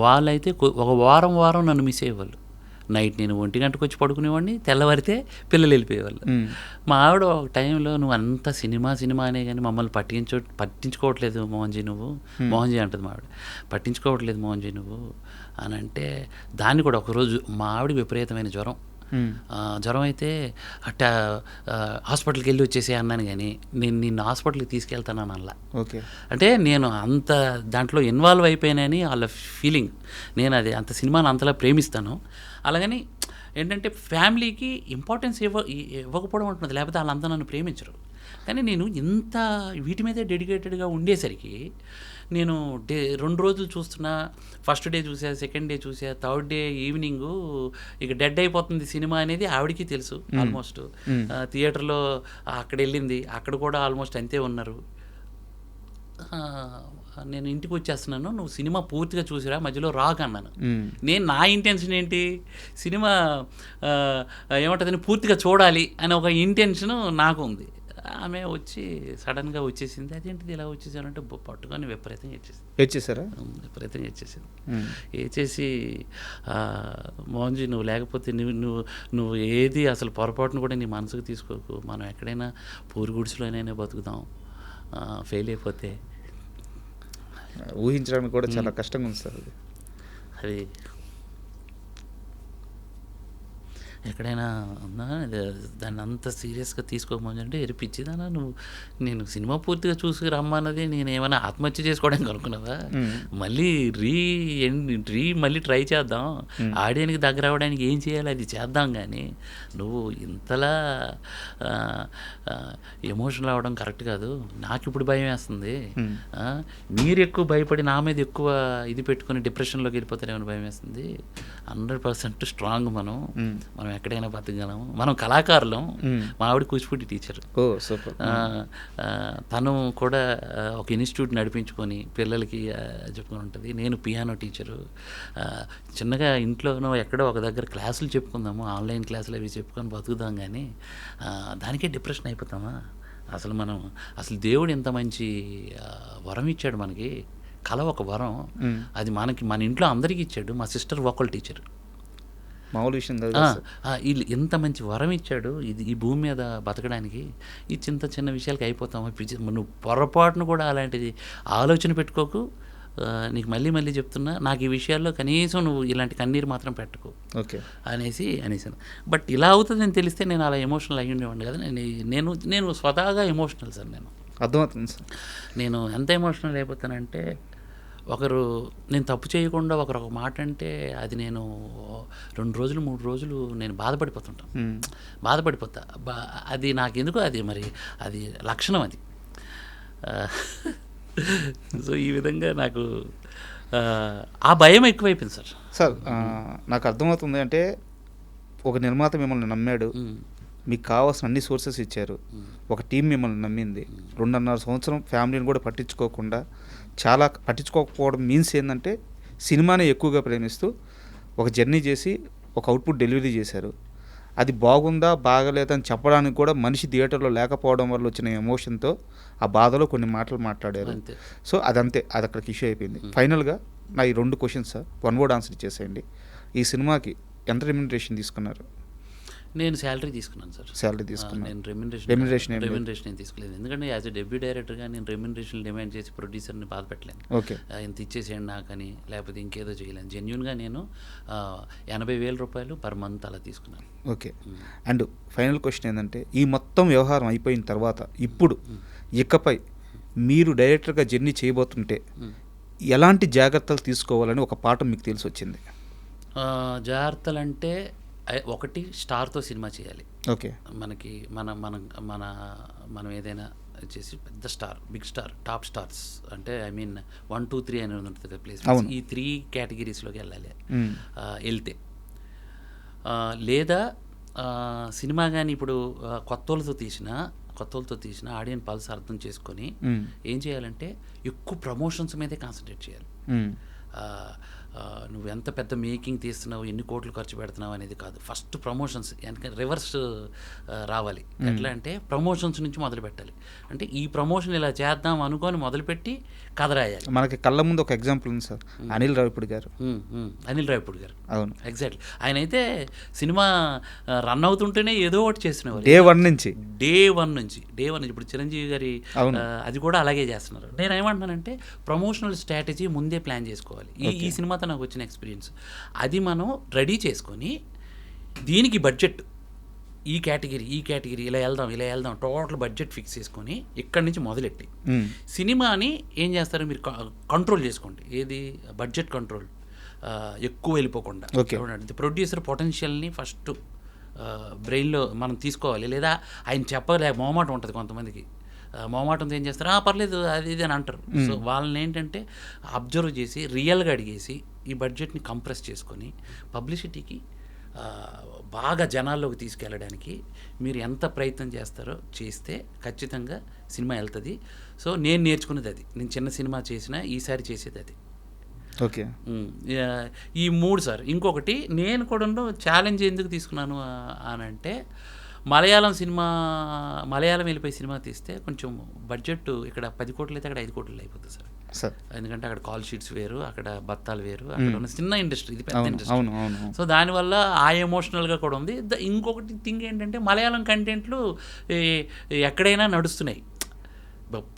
వాళ్ళైతే ఒక వారం నన్ను మిస్ అయ్యేవాళ్ళు. నైట్ నేను 1 గంటకు వచ్చి పడుకునేవాడిని, తెల్లవారితే పిల్లలు వెళ్ళిపోయేవాళ్ళు. మా ఆవిడ ఒక టైంలో, నువ్వు అంత సినిమా అనే కానీ మమ్మల్ని పట్టించుకోవట్లేదు మోహన్జీ నువ్వు, మోహన్జీ అంటుంది మా ఆవిడ, పట్టించుకోవట్లేదు మోహన్జీ నువ్వు అని అంటే, దాన్ని కూడా ఒకరోజు మా ఆవిడకి విపరీతమైన జ్వరం, జ్వరం అయితే హాస్పిటల్కి వెళ్ళి వచ్చేసే అన్నాను, కానీ నేను నిన్ను హాస్పిటల్కి తీసుకెళ్తానని అలా. ఓకే. అంటే నేను అంత దాంట్లో ఇన్వాల్వ్ అయిపోయానని వాళ్ళ ఫీలింగ్. నేను అది అంత సినిమాని అంతలా ప్రేమిస్తాను. అలాగని ఏంటంటే ఫ్యామిలీకి ఇంపార్టెన్స్ ఇవ్వకపోవడం ఉంటుంది, లేకపోతే వాళ్ళంతా నన్ను ప్రేమించరు. కానీ నేను ఇంత వీటి మీదే డెడికేటెడ్గా ఉండేసరికి నేను 2 రోజులు చూస్తున్నా. ఫస్ట్ డే చూసా, సెకండ్ డే చూసా, థర్డ్ డే ఈవినింగు ఇక డెడ్ అయిపోతుంది సినిమా అనేది ఆవిడకి తెలుసు. ఆల్మోస్ట్ థియేటర్లో అక్కడ వెళ్ళింది, అక్కడ కూడా ఆల్మోస్ట్ అంతే ఉన్నారు. నేను ఇంటికి వచ్చేస్తున్నాను, నువ్వు సినిమా పూర్తిగా చూసిరా, మధ్యలో రాక్ అన్నాను. నా ఇంటెన్షన్ ఏంటి, సినిమా ఏమంటుందని పూర్తిగా చూడాలి అనే ఒక ఇంటెన్షన్ నాకు ఉంది. ఆమె వచ్చి సడన్గా వచ్చేసింది. అదేంటిది ఇలా వచ్చేసానంటే పట్టుకొని విపరీతంగా వచ్చేసారా? విపరీతంగా వచ్చేసింది. ఏచేసి మోహన్జీ నువ్వు లేకపోతే నువ్వు ఏది అసలు పొరపాటును కూడా నీ మనసుకు తీసుకోకు, మనం ఎక్కడైనా పూరి గుడిసెలోనైనా బతుకుదాం, ఫెయిల్ అయిపోతే. ఊహించడానికి కూడా చాలా కష్టంగా ఉంది సార్ అది. ఎక్కడైనా ఉన్నా దాన్ని అంత సీరియస్గా తీసుకోమంటే ఎరిపించిదానా నువ్వు, నేను సినిమా పూర్తిగా చూసి రమ్మన్నది నేను ఏమైనా ఆత్మహత్య చేసుకోవడానికి అనుకున్నావా? మళ్ళీ మళ్ళీ ట్రై చేద్దాం, ఆడియన్కి దగ్గర అవ్వడానికి ఏం చేయాలి అది చేద్దాం, కానీ నువ్వు ఇంతలా ఎమోషనల్ అవ్వడం కరెక్ట్ కాదు. నాకు ఇప్పుడు భయం వేస్తుంది, మీరు ఎక్కువ భయపడి నా మీద ఎక్కువ ఇది పెట్టుకుని డిప్రెషన్లోకి వెళ్ళిపోతారేమో భయం వేస్తుంది. 100% స్ట్రాంగ్ మనం ఎక్కడైనా బతకగలము, మనం కళాకారులం. మా ఆవిడ కూచిపూడి టీచర్, తను కూడా ఒక ఇన్స్టిట్యూట్ నడిపించుకొని పిల్లలకి చెప్పుకొని ఉంటుంది. నేను పియానో టీచరు. చిన్నగా ఇంట్లోనో ఎక్కడో ఒక దగ్గర క్లాసులు చెప్పుకుందాము, ఆన్లైన్ క్లాసులు అవి చెప్పుకొని బతుకుదాం, కానీ దానికే డిప్రెషన్ అయిపోతామా? అసలు దేవుడు ఎంత మంచి వరం ఇచ్చాడు మనకి. కళ ఒక వరం, అది మన ఇంట్లో అందరికీ ఇచ్చాడు. మా సిస్టర్ వోకల్ టీచర్, మామూలు విషయం కాదు. వీళ్ళు ఎంత మంచి వరం ఇచ్చాడు ఈ భూమి మీద బతకడానికి. ఈ చిన్న విషయాలకి అయిపోతాము. నువ్వు పొరపాటును కూడా అలాంటిది ఆలోచన పెట్టుకోకు. నీకు మళ్ళీ చెప్తున్నా, నాకు ఈ విషయాల్లో కనీసం నువ్వు ఇలాంటి కన్నీరు మాత్రం పెట్టుకో అనేసాను. బట్ ఇలా అవుతుందని తెలిస్తే నేను అలా ఎమోషనల్ అయ్యి ఉండేవాడిని కదా. నేను స్వతహాగా ఎమోషనల్ సార్. నేను అర్థమవుతుంది సార్. నేను ఎంత ఎమోషనల్ అయిపోతానంటే, నేను తప్పు చేయకుండా ఒకరు ఒక మాట అంటే అది నేను 2 రోజులు 3 రోజులు నేను బాధపడిపోతా. అది నాకెందుకు అది లక్షణం అది. సో ఈ విధంగా నాకు ఆ భయం ఎక్కువైపోయింది సార్. నాకు అర్థమవుతుంది. అంటే ఒక నిర్మాత మిమ్మల్ని నమ్మాడు, మీకు కావాల్సిన అన్ని సోర్సెస్ ఇచ్చారు, ఒక టీం మిమ్మల్ని నమ్మింది. 2.5 సంవత్సరం ఫ్యామిలీని కూడా పట్టించుకోకపోవడం మీన్స్ ఏంటంటే సినిమాని ఎక్కువగా ప్రేమిస్తూ ఒక జర్నీ చేసి ఒక అవుట్పుట్ డెలివరీ చేశారు. అది బాగుందా బాగలేదని చెప్పడానికి కూడా మనిషి థియేటర్లో లేకపోవడం వల్ల వచ్చిన ఎమోషన్తో ఆ బాధలో కొన్ని మాటలు మాట్లాడారు. సో అది అక్కడికి ఇష్యూ అయిపోయింది. ఫైనల్గా నా ఈ 2 క్వశ్చన్స్ సార్, 1 వర్డ్ ఆన్సర్ ఇచ్చేసేయండి. ఈ సినిమాకి ఎంత రెమ్యునరేషన్ తీసుకున్నారు? నేను శాలరీ తీసుకున్నాను సార్. నేను రెమ్యునరేషన్ ఏం తీసుకోలేదు. ఎందుకంటే యాజ్ ఎ డెబ్యూ డైరెక్టర్గా నేను రెమ్యునరేషన్ డిమాండ్ చేసి ప్రొడ్యూసర్ని బాధ పెట్టలేను. ఇంత ఇచ్చేసేయండి నాకని, లేకపోతే ఇంకేదో చేయలేను. జెన్యున్గా నేను 80,000 రూపాయలు పర్ మంత్ అలా తీసుకున్నాను. ఓకే. అండ్ ఫైనల్ క్వశ్చన్ ఏంటంటే, ఈ మొత్తం వ్యవహారం అయిపోయిన తర్వాత ఇప్పుడు ఇకపై మీరు డైరెక్టర్గా జర్నీ చేయబోతుంటే ఎలాంటి జాగ్రత్తలు తీసుకోవాలని ఒక పాఠం మీకు తెలిసి వచ్చింది? జాగ్రత్తలు అంటే, ఒకటి స్టార్తో సినిమా చేయాలి. ఓకే. మనకి మనం ఏదైనా చేసి పెద్ద star, big star, top stars అంటే 1, 2, 3 అని ఉంటుంది కదా ప్లేస్. ఈ 3 కేటగిరీస్లోకి వెళ్ళాలి. వెళ్తే లేదా సినిమా కానీ ఇప్పుడు కొత్తోళ్ళతో తీసిన ఆడియన్స్ పల్స్ అర్థం చేసుకొని ఏం చేయాలంటే ఎక్కువ ప్రమోషన్స్ మీదే కాన్సన్ట్రేట్ చేయాలి. నువ్వు ఎంత పెద్ద మేకింగ్ తీస్తున్నావు, ఎన్ని కోట్లు ఖర్చు పెడుతున్నావు అనేది కాదు. ఫస్ట్ ప్రమోషన్స్ రివర్స్ రావాలి. ఎట్లా అంటే ప్రమోషన్స్ నుంచి మొదలు పెట్టాలి. అంటే ఈ ప్రమోషన్ ఇలా చేద్దాం అనుకొని మొదలుపెట్టి కథ రాయాలి. మనకి కళ్ళ ముందు ఒక ఎగ్జాంపుల్ ఉంది సార్, అనిల్ రావిపూడి గారు. అవును, ఎగ్జాక్ట్లీ. ఆయన అయితే సినిమా రన్ అవుతుంటేనే ఏదో ఒకటి చేస్తున్నారు. డే వన్ నుంచి ఇప్పుడు చిరంజీవి గారి అది కూడా అలాగే చేస్తున్నారు. నేను ఏమంటున్నానంటే ప్రమోషనల్ స్ట్రాటజీ ముందే ప్లాన్ చేసుకోవాలి. ఈ సినిమాతో నాకు వచ్చిన ఎక్స్పీరియన్స్ అది మనం రెడీ చేసుకొని దీనికి బడ్జెట్ ఈ కేటగిరీ ఇలా వెళ్దాం టోటల్ బడ్జెట్ ఫిక్స్ చేసుకొని ఇక్కడి నుంచి మొదలెట్టి సినిమాని ఏం చేస్తారు మీరు కంట్రోల్ చేసుకోండి. ఏది బడ్జెట్ కంట్రోల్, ఎక్కువ వెళ్ళిపోకుండా. చూడండి, ప్రొడ్యూసర్ పొటెన్షియల్ని ఫస్ట్ బ్రెయిన్లో మనం తీసుకోవాలి. లేదా ఆయన చెప్పలేక మొహమాటం ఉంటుంది కొంతమందికి. మొహమాటంతో ఏం చేస్తారు, పర్లేదు అది ఇది అని అంటారు. సో వాళ్ళని ఏంటంటే అబ్జర్వ్ చేసి రియల్గా అడిగేసి ఈ బడ్జెట్ని కంప్రెస్ చేసుకొని పబ్లిసిటీకి బాగా జనాల్లోకి తీసుకెళ్ళడానికి మీరు ఎంత ప్రయత్నం చేస్తారో చేస్తే ఖచ్చితంగా సినిమా వెళ్తుంది. సో నేను నేర్చుకున్నది అది. నేను చిన్న సినిమా చేసినా ఈసారి చేసేది అది. ఓకే, ఈ 3 సార్. ఇంకొకటి నేను కూడా ఛాలెంజ్ ఎందుకు తీసుకున్నాను అని అంటే, మలయాళం వెళ్ళిపోయి సినిమా తీస్తే కొంచెం బడ్జెట్ ఇక్కడ 10 కోట్లు అయితే అక్కడ 5 కోట్లు అయిపోతుంది సార్. ఎందుకంటే అక్కడ కాల్ షీట్స్ వేరు, అక్కడ బత్తాలు వేరు, అక్కడ ఉన్న చిన్న ఇండస్ట్రీ, ఇది పెద్ద ఇండస్ట్రీ. సో దానివల్ల ఆ ఎమోషనల్గా కూడా ఉంది. ఇంకొకటి థింగ్ ఏంటంటే, మలయాళం కంటెంట్లు ఎక్కడైనా నడుస్తున్నాయి,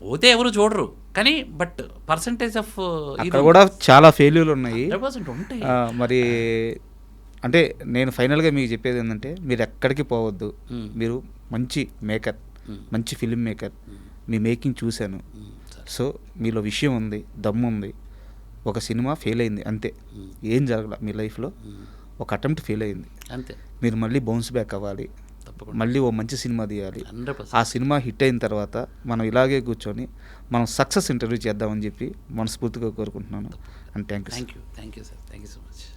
పోతే ఎవరు చూడరు, కానీ బట్ పర్సంటేజ్ ఆఫ్ ఇక్కడ కూడా చాలా ఫెయిల్యూర్లు ఉన్నాయి. 100% ఉంటాయి. మరి అంటే నేను ఫైనల్గా మీకు చెప్పేది ఏంటంటే, మీరు ఎక్కడికి పోవద్దు. మీరు మంచి మేకర్, మంచి ఫిల్మ్ మేకర్, మీ మేకింగ్ చూశాను. సో మీలో విషయం ఉంది, దమ్ము ఉంది. ఒక సినిమా ఫెయిల్ అయింది అంతే, ఏం జరగల మీ లైఫ్లో. ఒక అటెంప్ట్ ఫెయిల్ అయింది అంతే, మీరు మళ్ళీ బౌన్స్ బ్యాక్ అవ్వాలి, మళ్ళీ ఓ మంచి సినిమా తీయాలి. 100%. ఆ సినిమా హిట్ అయిన తర్వాత మనం ఇలాగే కూర్చొని మనం సక్సెస్ ఇంటర్వ్యూ చేద్దామని చెప్పి మనస్ఫూర్తిగా కోరుకుంటున్నాను. And thank you sir, thank you so much.